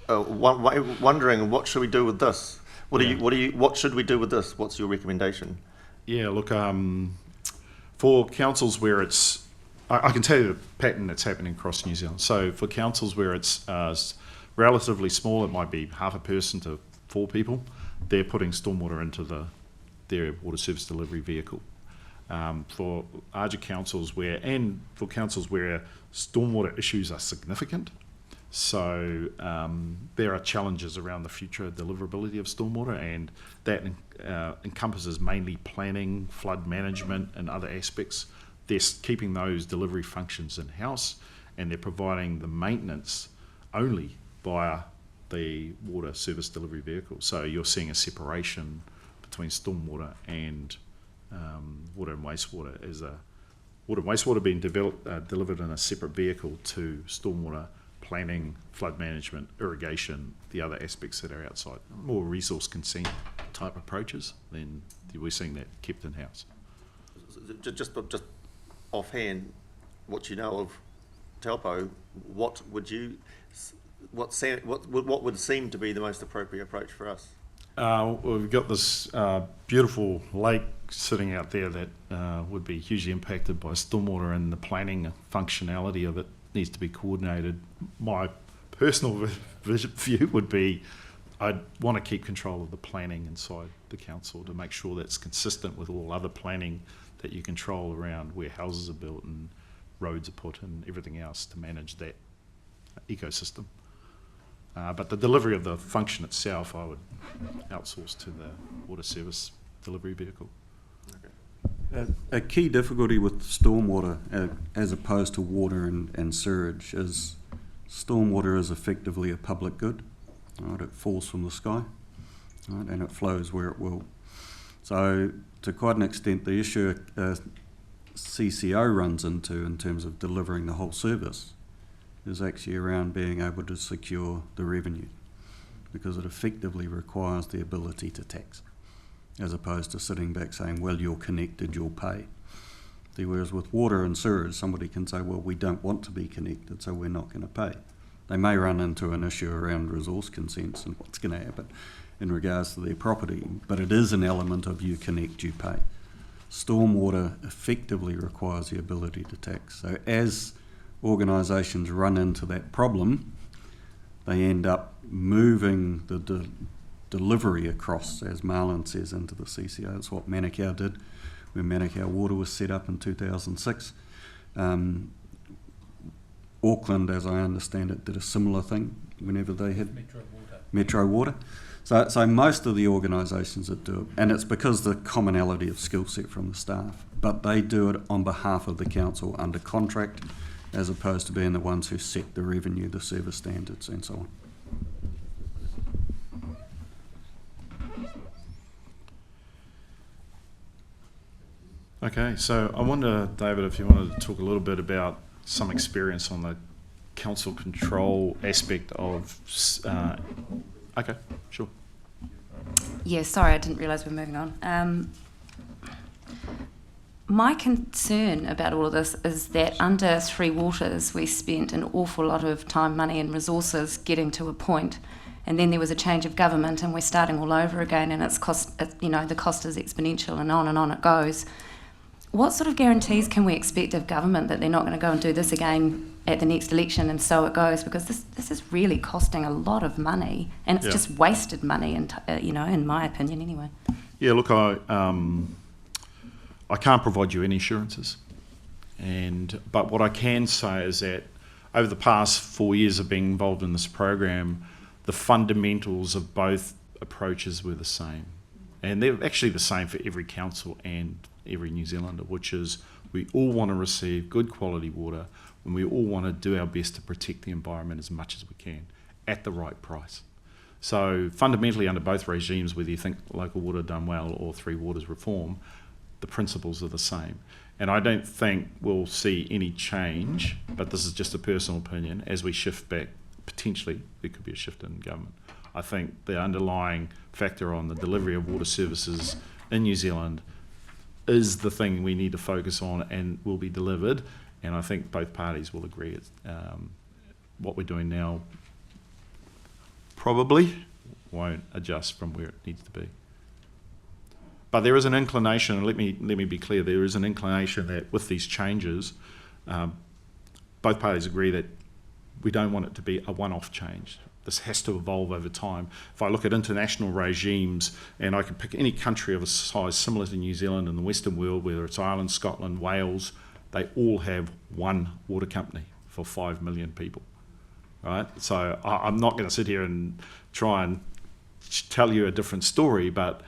wondering what should we do with this? What should we do with this? What's your recommendation? Yeah, look, for councils where it's, I can tell you the pattern that's happening across New Zealand. So for councils where it's relatively small, it might be half a person to 4 people, they're putting stormwater into their water service delivery vehicle. For larger councils where stormwater issues are significant, so there are challenges around the future deliverability of stormwater, and that encompasses mainly planning, flood management and other aspects. They're keeping those delivery functions in-house, and they're providing the maintenance only via the water service delivery vehicle. So you're seeing a separation between stormwater and water and wastewater, as water and wastewater being delivered in a separate vehicle to stormwater planning, flood management, irrigation, the other aspects that are outside, more resource consent type approaches. Then we're seeing that kept in house. Just offhand, what you know of Taupō, what would seem to be the most appropriate approach for us? Well, we've got this beautiful lake sitting out there that would be hugely impacted by stormwater, and the planning functionality of it needs to be coordinated. My personal view would be I'd want to keep control of the planning inside the council to make sure that's consistent with all other planning that you control around where houses are built and roads are put and everything else to manage that ecosystem. But the delivery of the function itself, I would outsource to the water service delivery vehicle. A key difficulty with stormwater, as opposed to water and sewage, is stormwater is effectively a public good. Right? It falls from the sky, right? And it flows where it will. So, to quite an extent, the issue CCO runs into in terms of delivering the whole service is actually around being able to secure the revenue, because it effectively requires the ability to tax, as opposed to sitting back saying, well, you're connected, you'll pay. See, whereas with water and sewage, somebody can say, well, we don't want to be connected, so we're not going to pay. They may run into an issue around resource consents and what's going to happen in regards to their property, but it is an element of you connect, you pay. Stormwater effectively requires the ability to tax. So as organisations run into that problem, they end up moving the delivery across, as Marlon says, into the CCO. That's what Manukau did when Manukau Water was set up in 2006. Auckland, as I understand it, did a similar thing whenever they had Metro Water. So most of the organisations that do it, and it's because the commonality of skill set from the staff, but they do it on behalf of the council under contract, as opposed to being the ones who set the revenue, the service standards and so on. Okay, so I wonder, David, if you wanted to talk a little bit about some experience on the council control aspect of... okay, sure. Yeah, sorry, I didn't realise we're moving on. My concern about all of this is that under Three Waters, we spent an awful lot of time, money and resources getting to a point, and then there was a change of government and we're starting all over again, and the cost is exponential, and on it goes. What sort of guarantees can we expect of government that they're not going to go and do this again at the next election, and so it goes? Because this is really costing a lot of money, and it's just wasted money, and in my opinion anyway. Yeah, look, I can't provide you any assurances, but what I can say is that over the past 4 years of being involved in this program, the fundamentals of both approaches were the same, and they're actually the same for every council and every New Zealander, which is we all want to receive good quality water, and we all want to do our best to protect the environment as much as we can at the right price. So fundamentally, under both regimes, whether you think local water done well or Three Waters reform, the principles are the same. And I don't think we'll see any change, but this is just a personal opinion, as we shift back, potentially there could be a shift in government. I think the underlying factor on the delivery of water services in New Zealand is the thing we need to focus on and will be delivered, and I think both parties will agree it's, what we're doing now probably won't adjust from where it needs to be. But there is an inclination, and let me be clear, there is an inclination that with these changes, both parties agree that we don't want it to be a one-off change. This has to evolve over time. If I look at international regimes, and I can pick any country of a size similar to New Zealand in the Western world, whether it's Ireland, Scotland, Wales, they all have one water company for 5 million people, right? So I'm not going to sit here and try and tell you a different story, but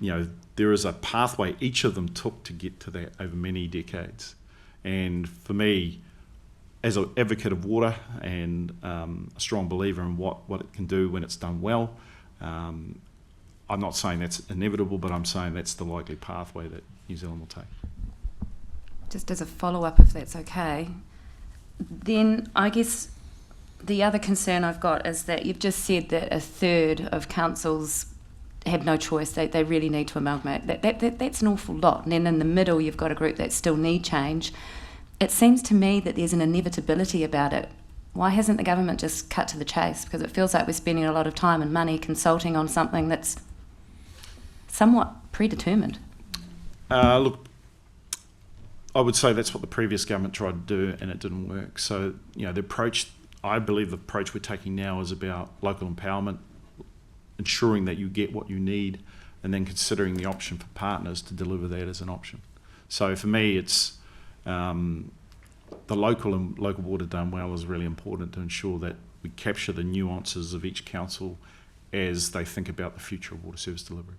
there is a pathway each of them took to get to that over many decades. And for me, as an advocate of water and a strong believer in what it can do when it's done well, I'm not saying that's inevitable, but I'm saying that's the likely pathway that New Zealand will take. Just as a follow-up, if that's okay, then I guess the other concern I've got is that you've just said that a third of councils have no choice. They really need to amalgamate. That's an awful lot. And then in the middle, you've got a group that still need change. It seems to me that there's an inevitability about it. Why hasn't the government just cut to the chase? Because it feels like we're spending a lot of time and money consulting on something that's somewhat predetermined. Look, I would say that's what the previous government tried to do, and it didn't work. So, the approach, I believe the approach we're taking now is about local empowerment, ensuring that you get what you need, and then considering the option for partners to deliver that as an option. So for me, it's the local water done well is really important to ensure that we capture the nuances of each council as they think about the future of water service delivery.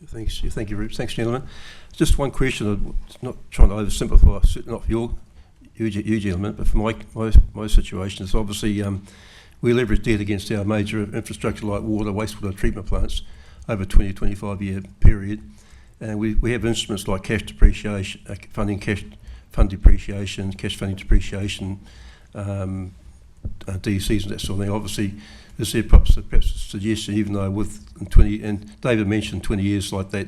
Thank you, Rube. Thanks, gentlemen. Just one question. I'm not trying to oversimplify, certainly not for you gentlemen, but for my situation is obviously we leverage debt against our major infrastructure like water, wastewater treatment plants over a 20-25 year period, and we have instruments like cash depreciation, cash funding depreciation, DCs and that sort of thing. Obviously, is there perhaps a suggestion, even though with 20, and David mentioned 20 years like that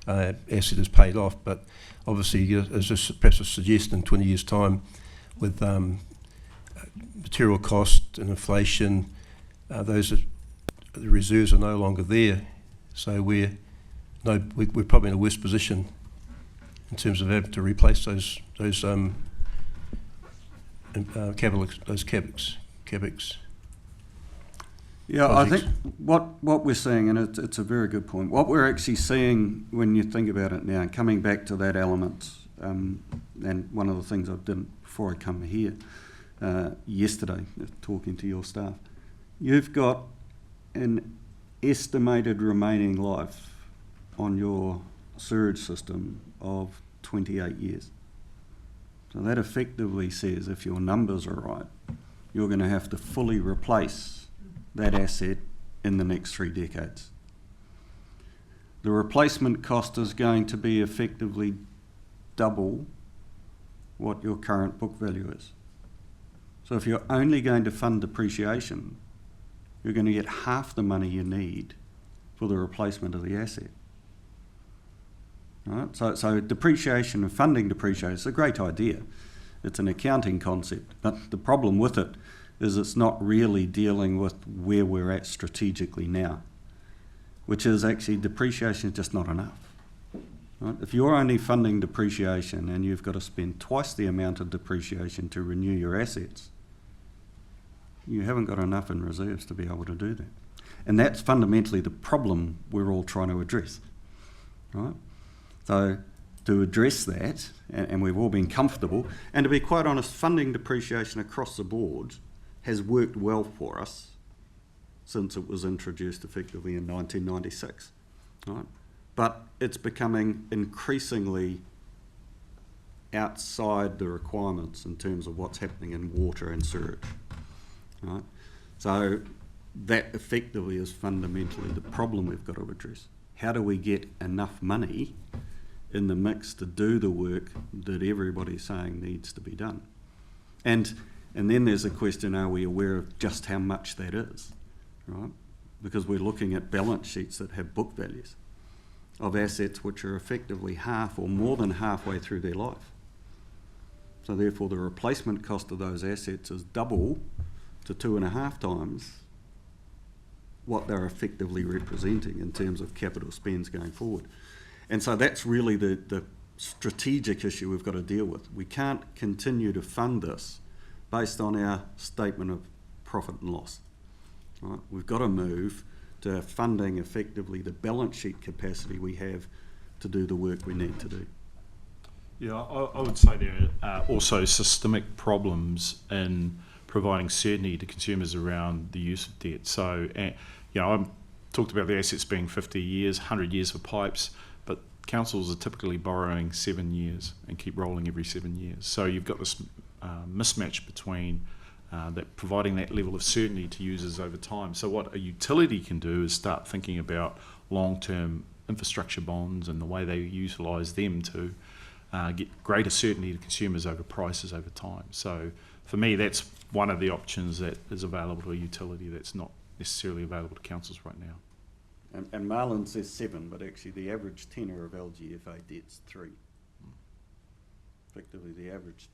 asset is paid off, but obviously is there perhaps a suggestion in 20 years' time with material cost and inflation, the reserves are no longer there, so we're probably in a worse position in terms of having to replace those capex. Yeah, projects. I think what we're seeing, and it's a very good point, what we're actually seeing when you think about it now, coming back to that element, and one of the things I did before I come here yesterday, talking to your staff, you've got an estimated remaining life on your sewage system of 28 years. So that effectively says if your numbers are right, you're going to have to fully replace that asset in the next 3 decades. The replacement cost is going to be effectively double what your current book value is. So if you're only going to fund depreciation, you're going to get half the money you need for the replacement of the asset. Right? So depreciation and funding depreciation is a great idea. It's an accounting concept, but the problem with it is it's not really dealing with where we're at strategically now, which is actually depreciation is just not enough. Right? If you're only funding depreciation and you've got to spend twice the amount of depreciation to renew your assets, you haven't got enough in reserves to be able to do that. And that's fundamentally the problem we're all trying to address. Right? So to address that, and we've all been comfortable, and to be quite honest, funding depreciation across the board has worked well for us since it was introduced effectively in 1996. Right? But it's becoming increasingly outside the requirements in terms of what's happening in water and sewage. Right? So that effectively is fundamentally the problem we've got to address. How do we get enough money in the mix to do the work that everybody's saying needs to be done? And then there's a question, are we aware of just how much that is? Right? Because we're looking at balance sheets that have book values of assets which are effectively half or more than halfway through their life. So therefore the replacement cost of those assets is double to 2.5 times what they're effectively representing in terms of capital spends going forward. And so that's really the strategic issue we've got to deal with. We can't continue to fund this based on our statement of profit and loss. Right? We've got to move to funding effectively the balance sheet capacity we have to do the work we need to do. Yeah, I would say there are also systemic problems in providing certainty to consumers around the use of debt. So, I talked about the assets being 50 years, 100 years for pipes, but councils are typically borrowing 7 years and keep rolling every 7 years. So you've got this mismatch between that providing that level of certainty to users over time. So what a utility can do is start thinking about long-term infrastructure bonds and the way they utilise them to get greater certainty to consumers over prices over time. So for me, that's one of the options that is available to a utility that's not necessarily available to councils right now. And Marlon says 7, but actually the average tenure of LGFA debt's 3. Effectively, the average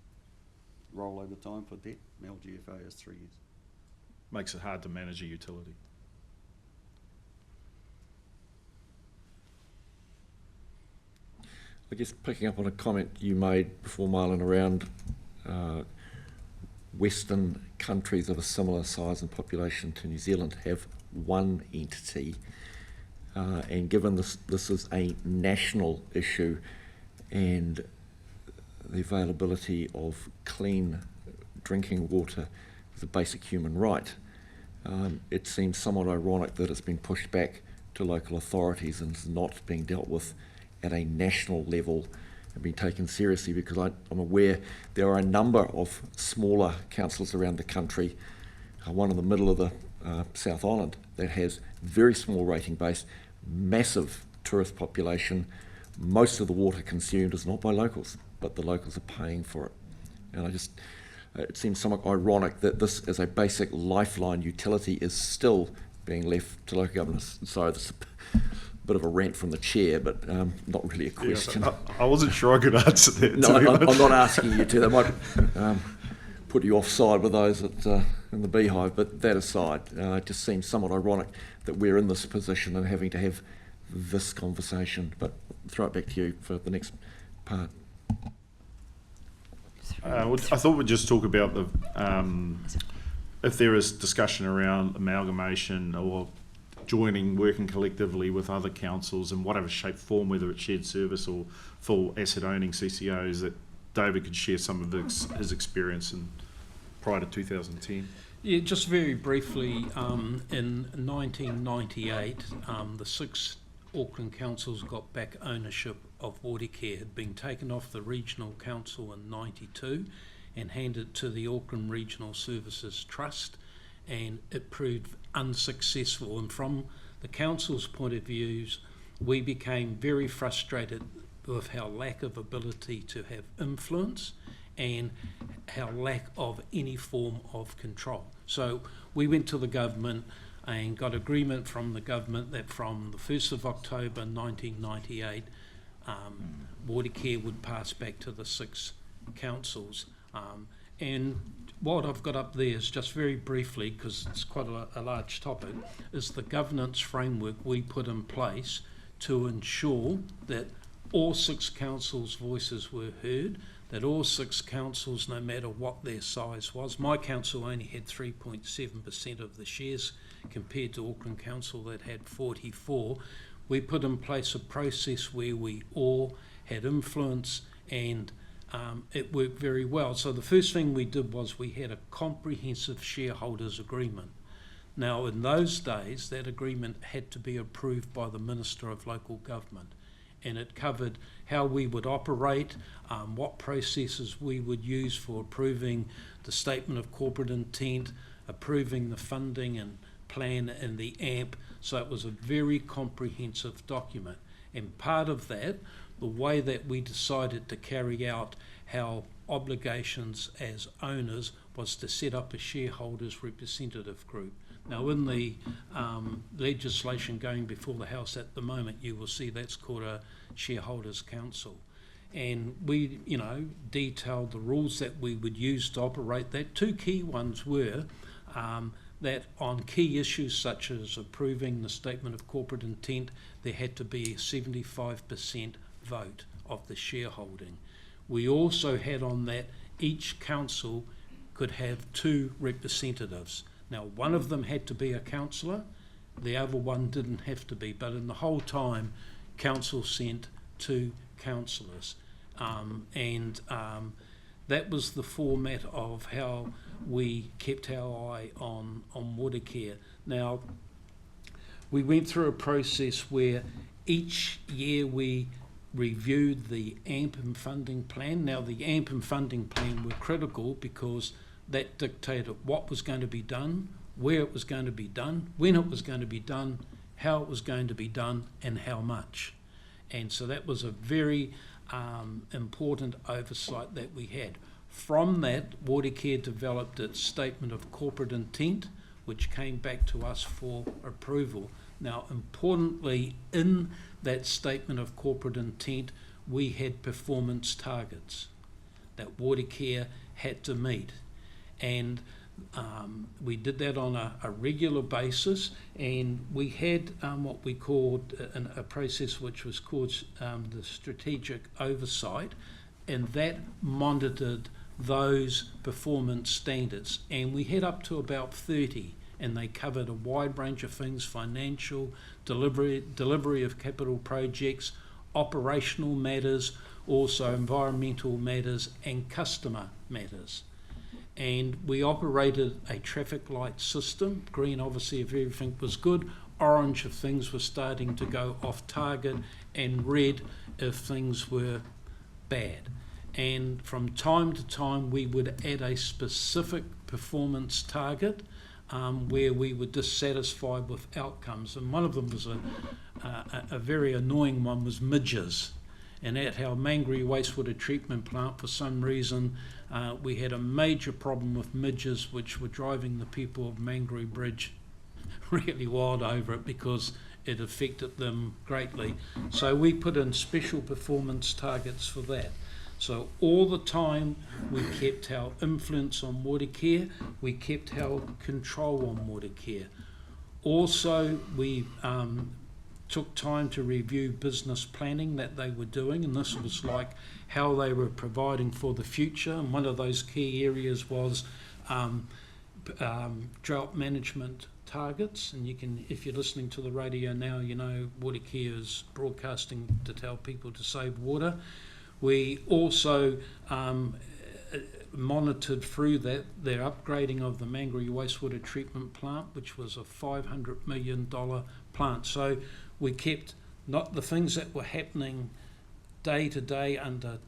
rollover time for debt in LGFA is 3 years. Makes it hard to manage a utility. I guess picking up on a comment you made before, Marlon, around Western countries of a similar size and population to New Zealand have one entity, and given this is a national issue and the availability of clean drinking water is a basic human right, it seems somewhat ironic that it's been pushed back to local authorities and is not being dealt with at a national level and being taken seriously, because I'm aware there are a number of smaller councils around the country, one in the middle of the South Island that has very small rating base, massive tourist population. Most of the water consumed is not by locals, but the locals are paying for it. And it seems somewhat ironic that this as a basic lifeline utility is still being left to local governments. So this is a bit of a rant from the chair, but not really a question. Yeah, I wasn't sure I could answer that. No, I'm not asking you to. That might put you offside with those in the beehive, but that aside, it just seems somewhat ironic that we're in this position and having to have this conversation. But I'll throw it back to you for the next part. I thought we'd just talk about the if there is discussion around amalgamation or joining, working collectively with other councils in whatever shape, form, whether it's shared service or full asset owning CCOs, that David could share some of his experience prior to 2010. Yeah, just very briefly, in 1998, the 6 Auckland councils got back ownership of Watercare. Had been taken off the regional council in 92 and handed to the Auckland Regional Services Trust, and it proved unsuccessful. And from the council's point of views, we became very frustrated with our lack of ability to have influence and our lack of any form of control. So we went to the government and got agreement from the government that from the 1st of October 1998, Watercare would pass back to the 6 councils. And what I've got up there is just very briefly, because it's quite a large topic, is the governance framework we put in place to ensure that all 6 councils' voices were heard, that all 6 councils, no matter what their size was, my council only had 3.7% of the shares compared to Auckland Council that had 44. We put in place a process where we all had influence, and it worked very well. So the first thing we did was we had a comprehensive shareholders agreement. Now, in those days, that agreement had to be approved by the Minister of Local Government, and it covered how we would operate, what processes we would use for approving the statement of corporate intent, approving the funding and plan and the AMP. So it was a very comprehensive document. And part of that, the way that we decided to carry out our obligations as owners, was to set up a shareholders representative group. Now, in the legislation going before the House at the moment, you will see that's called a shareholders council. And we, detailed the rules that we would use to operate that. 2 key ones were that on key issues such as approving the statement of corporate intent, there had to be a 75% vote of the shareholding. We also had on that each council could have 2 representatives. Now, one of them had to be a councillor, the other one didn't have to be, but in the whole time, council sent 2 councillors. That was the format of how we kept our eye on Watercare. Now, we went through a process where each year we reviewed the AMP and funding plan. Now, the AMP and funding plan were critical because that dictated what was going to be done, where it was going to be done, when it was going to be done, how it was going to be done, and how much. And so that was a very important oversight that we had. From that, Watercare developed its statement of corporate intent, which came back to us for approval. Now, importantly, in that statement of corporate intent, we had performance targets that Watercare had to meet. And we did that on a regular basis, and we had what we called a process which was called the strategic oversight, and that monitored those performance standards, and we had up to about 30, and they covered a wide range of things: financial, delivery of capital projects, operational matters, also environmental matters and customer matters. And we operated a traffic light system: green obviously if everything was good, orange if things were starting to go off target, and red if things were bad. And from time to time we would add a specific performance target where we were dissatisfied with outcomes, and one of them was a very annoying one, was midges. And at our Mangere wastewater treatment plant, for some reason, we had a major problem with midges, which were driving the people of Mangere Bridge really wild over it because it affected them greatly. So we put in special performance targets for that. So all the time we kept our influence on water care, we kept our control on water care. Also, we took time to review business planning that they were doing, and this was like how they were providing for the future. And one of those key areas was drought management targets. And you can, if you're listening to the radio now, you know Water Care is broadcasting to tell people to save water. We also monitored through that their upgrading of the Mangere wastewater treatment plant, which was a $500 million plant. So we kept not the things that were happening day to day under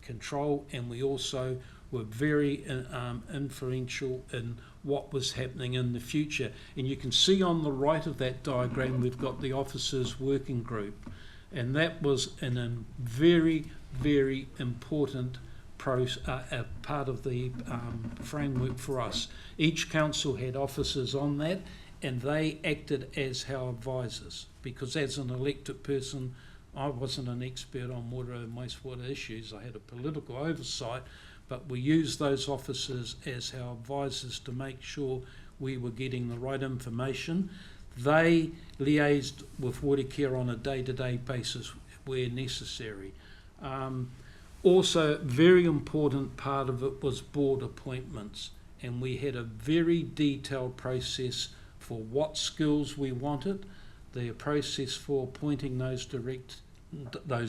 control, and we also were very influential in what was happening in the future. And you can see on the right of that diagram we've got the officers working group, and that was in a very, very important part of the framework for us. Each council had officers on that, and they acted as our advisors, because as an elected person, I wasn't an expert on water and wastewater issues. I had a political oversight, but we used those officers as our advisors to make sure we were getting the right information. They liaised with Water Care on a day-to-day basis where necessary. Also, very important part of it was board appointments, and we had a very detailed process for what skills we wanted, the process for appointing those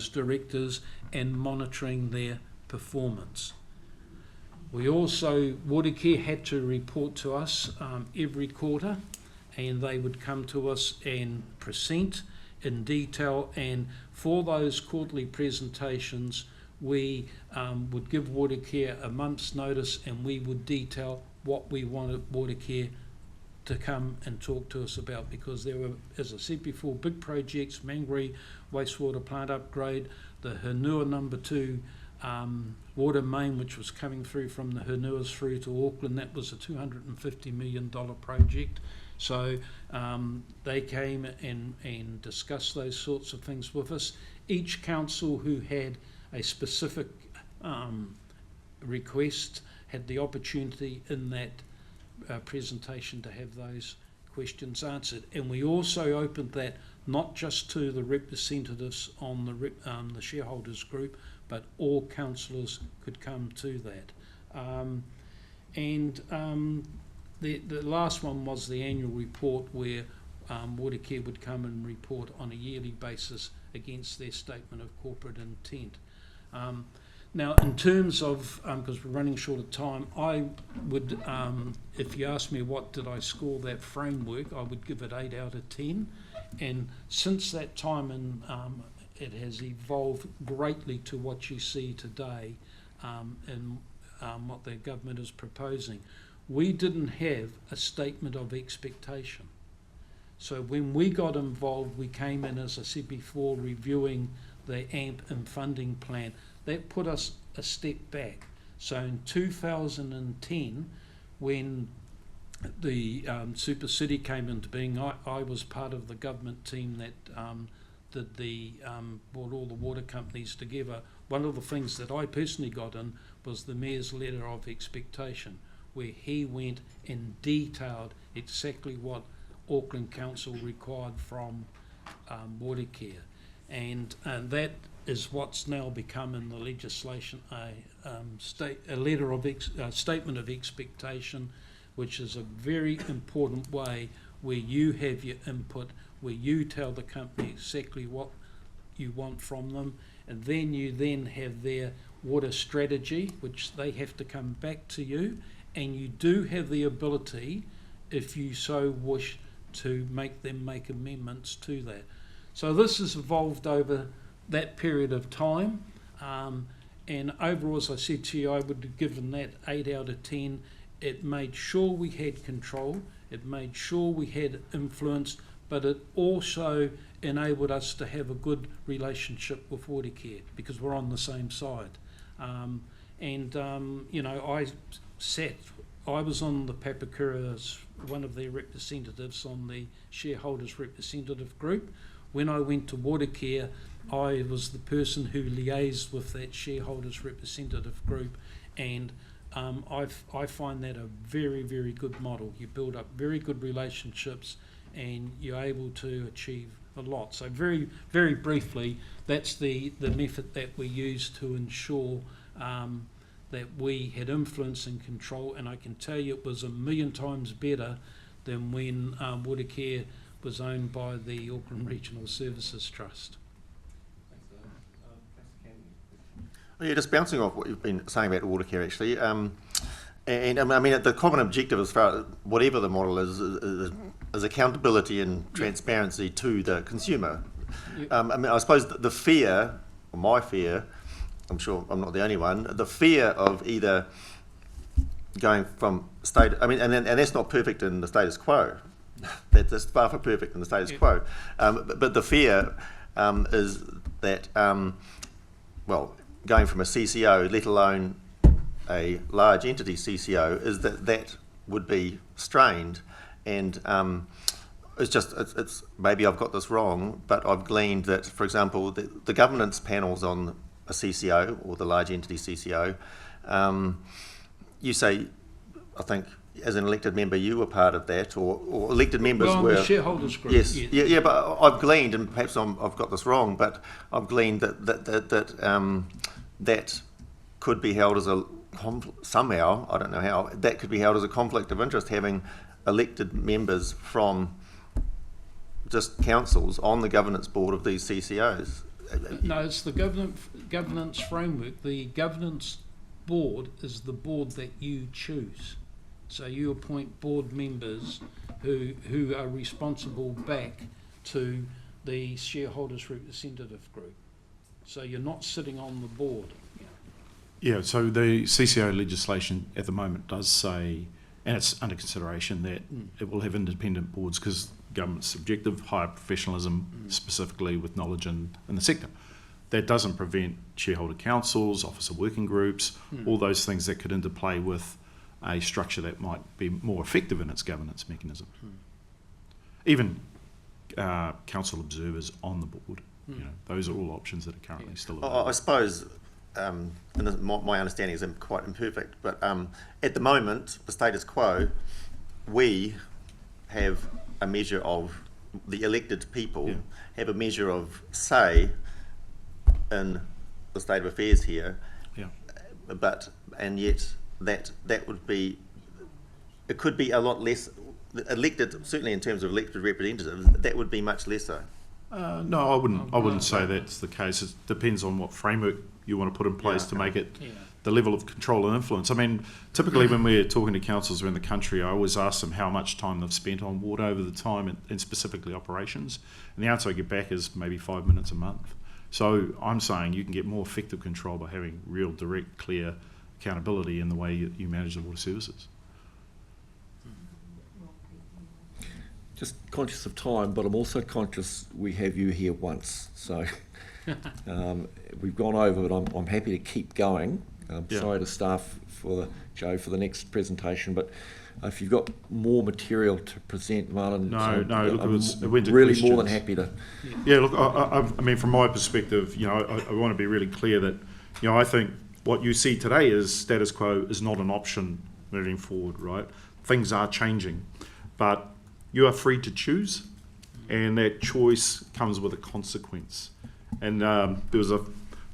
directors and monitoring their performance. We also, Water Care had to report to us every quarter, and they would come to us and present in detail, and for those quarterly presentations we would give Water Care a month's notice, and we would detail what we wanted Water Care to come and talk to us about, because there were, as I said before, big projects: Mangere wastewater plant upgrade, the Henua number 2 water main, which was coming through from the Henuas through to Auckland. That was a $250 million project. So they came and discussed those sorts of things with us. Each council who had a specific request had the opportunity in that presentation to have those questions answered. And we also opened that not just to the representatives on the shareholders group, but all councillors could come to that. The last one was the annual report, where Water Care would come and report on a yearly basis against their statement of corporate intent. Now, in terms of, because we're running short of time, I would, if you ask me what did I score that framework, I would give it 8 out of 10. And since that time, it has evolved greatly to what you see today in what the government is proposing. We didn't have a statement of expectation. So when we got involved, we came in, as I said before, reviewing the AMP and funding plan. That put us a step back. So in 2010, when the Super City came into being, I was part of the government team that brought all the water companies together. One of the things that I personally got in was the Mayor's letter of expectation, where he went and detailed exactly what Auckland Council required from Water Care. And that is what's now become in the legislation a letter of statement of expectation, which is a very important way where you have your input, where you tell the company exactly what you want from them, and then you then have their water strategy, which they have to come back to you, and you do have the ability, if you so wish, to make them make amendments to that. So this has evolved over that period of time, and overall, as I said to you, I would have given that 8 out of 10. It made sure we had control, it made sure we had influence, but it also enabled us to have a good relationship with Watercare because we're on the same side. You know, I was on the Papakura as one of their representatives on the shareholders representative group. When I went to Watercare, I was the person who liaised with that shareholders representative group, and I find that a very, very good model. You build up very good relationships and you're able to achieve a lot. So very, very briefly, that's the method that we use to ensure that we had influence and control, and I can tell you it was 1,000,000 times better than when Watercare was owned by the Auckland Regional Services Trust. Yeah, just bouncing off what you've been saying about Watercare actually, and I mean the common objective as far as whatever the model is accountability and transparency to the consumer. I mean, I suppose the fear, or my fear, I'm sure I'm not the only one, the fear of either going from state, I mean, and that's not perfect in the status quo. That's far from perfect in the status quo. But the fear is that, well, going from a CCO, let alone a large entity CCO, is that would be strained. And it's maybe I've got this wrong, but I've gleaned that, for example, the governance panels on a CCO or the large entity CCO, you say, I think, as an elected member, you were part of that, or elected members were. The shareholders group. Yes, yeah, but I've gleaned, and perhaps I've got this wrong, but I've gleaned that could be held as somehow, I don't know how, that could be held as a conflict of interest, having elected members from just councils on the governance board of these CCOs. No, it's the governance framework. The governance board is the board that you choose. So you appoint board members who are responsible back to the shareholders representative group. So you're not sitting on the board. Yeah, so the CCO legislation at the moment does say, and it's under consideration, that it will have independent boards because government's objective, higher professionalism, specifically with knowledge in the sector. That doesn't prevent shareholder councils, officer working groups, all those things that could interplay with a structure that might be more effective in its governance mechanism. Even council observers on the board, you know, those are all options that are currently still available. I suppose, and my understanding is quite imperfect, but at the moment, the status quo, we have a measure of, the elected people have a measure of say in the state of affairs here, and yet that would be, it could be a lot less elected, certainly in terms of elected representatives, that would be much lesser. No, I wouldn't say that's the case. It depends on what framework you want to put in place to make it the level of control and influence. I mean, typically when we're talking to councils around the country, I always ask them how much time they've spent on water over the time and specifically operations. And the answer I get back is maybe 5 minutes a month. So I'm saying you can get more effective control by having real, direct, clear accountability in the way you manage the water services. Just conscious of time, but I'm also conscious we have you here once. So we've gone over, but I'm happy to keep going. Sorry to staff for Joe for the next presentation, but if you've got more material to present, Marlon, it went to really questions. more than happy to. Yeah, look, I mean, from my perspective, you know, I want to be really clear that, you know, I think what you see today is status quo is not an option moving forward, right? Things are changing, but you are free to choose, and that choice comes with a consequence. And there was a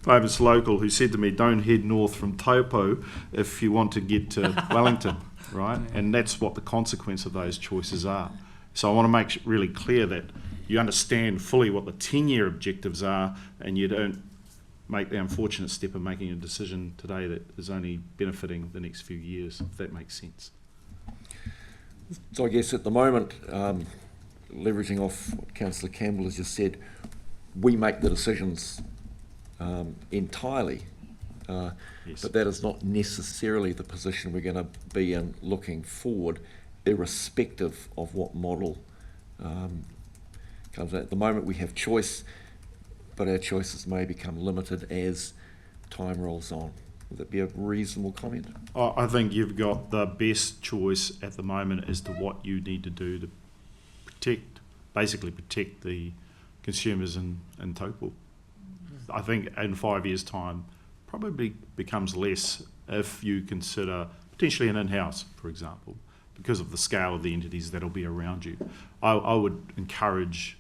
famous local who said to me, don't head north from Taupō if you want to get to Wellington, right? And that's what the consequence of those choices are. So I want to make really clear that you understand fully what the 10-year objectives are, and you don't make the unfortunate step of making a decision today that is only benefiting the next few years, if that makes sense. So I guess at the moment, leveraging off what Councillor Campbell has just said, we make the decisions entirely, Yes. but that is not necessarily the position we're going to be in looking forward, irrespective of what model comes out. At the moment we have choice, but our choices may become limited as time rolls on. Would that be a reasonable comment? I think you've got the best choice at the moment as to what you need to do to basically protect the consumers in Taupō. I think in 5 years' time probably becomes less if you consider potentially an in-house, for example, because of the scale of the entities that'll be around you. I would encourage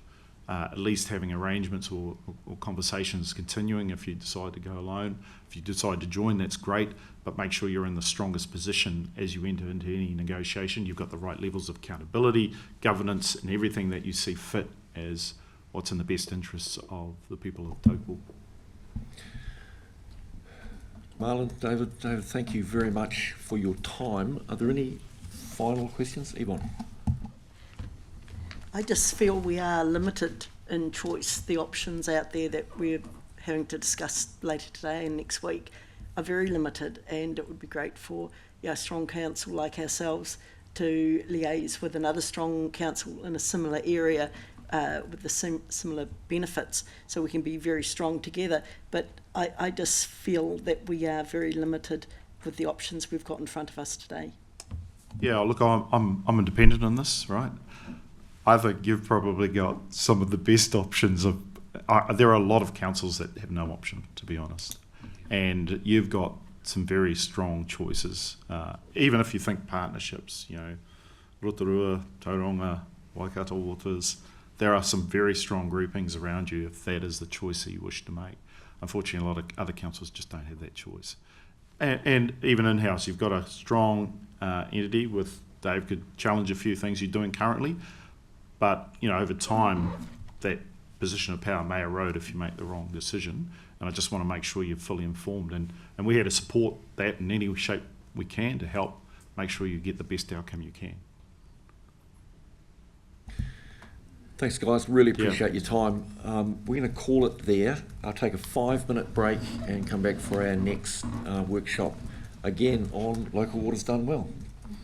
at least having arrangements or conversations continuing if you decide to go alone. If you decide to join, that's great, but make sure you're in the strongest position as you enter into any negotiation. You've got the right levels of accountability, governance, and everything that you see fit as what's in the best interests of the people of Taupō. Marlon, David, thank you very much for your time. Are there any final questions? Yvonne? I just feel we are limited in choice. The options out there that we're having to discuss later today and next week are very limited, and it would be great for a strong council like ourselves to liaise with another strong council in a similar area with the similar benefits, so we can be very strong together. But I just feel that we are very limited with the options we've got in front of us today. Yeah, look, I'm independent on this, right? I think you've probably got some of the best options of. There are a lot of councils that have no option, to be honest, and you've got some very strong choices. Even if you think partnerships, you know, Rotorua, Tauranga, Waikato Waters, there are some very strong groupings around you if that is the choice that you wish to make. Unfortunately, a lot of other councils just don't have that choice. And even in-house, you've got a strong entity with Dave could challenge a few things you're doing currently, but you know, over time, that position of power may erode if you make the wrong decision. And I just want to make sure you're fully informed, and we're here to support that in any shape we can to help make sure you get the best outcome you can. Thanks, guys. Really appreciate your time. We're going to call it there. I'll take a 5-minute break and come back for our next workshop, again on Local Waters Done Well.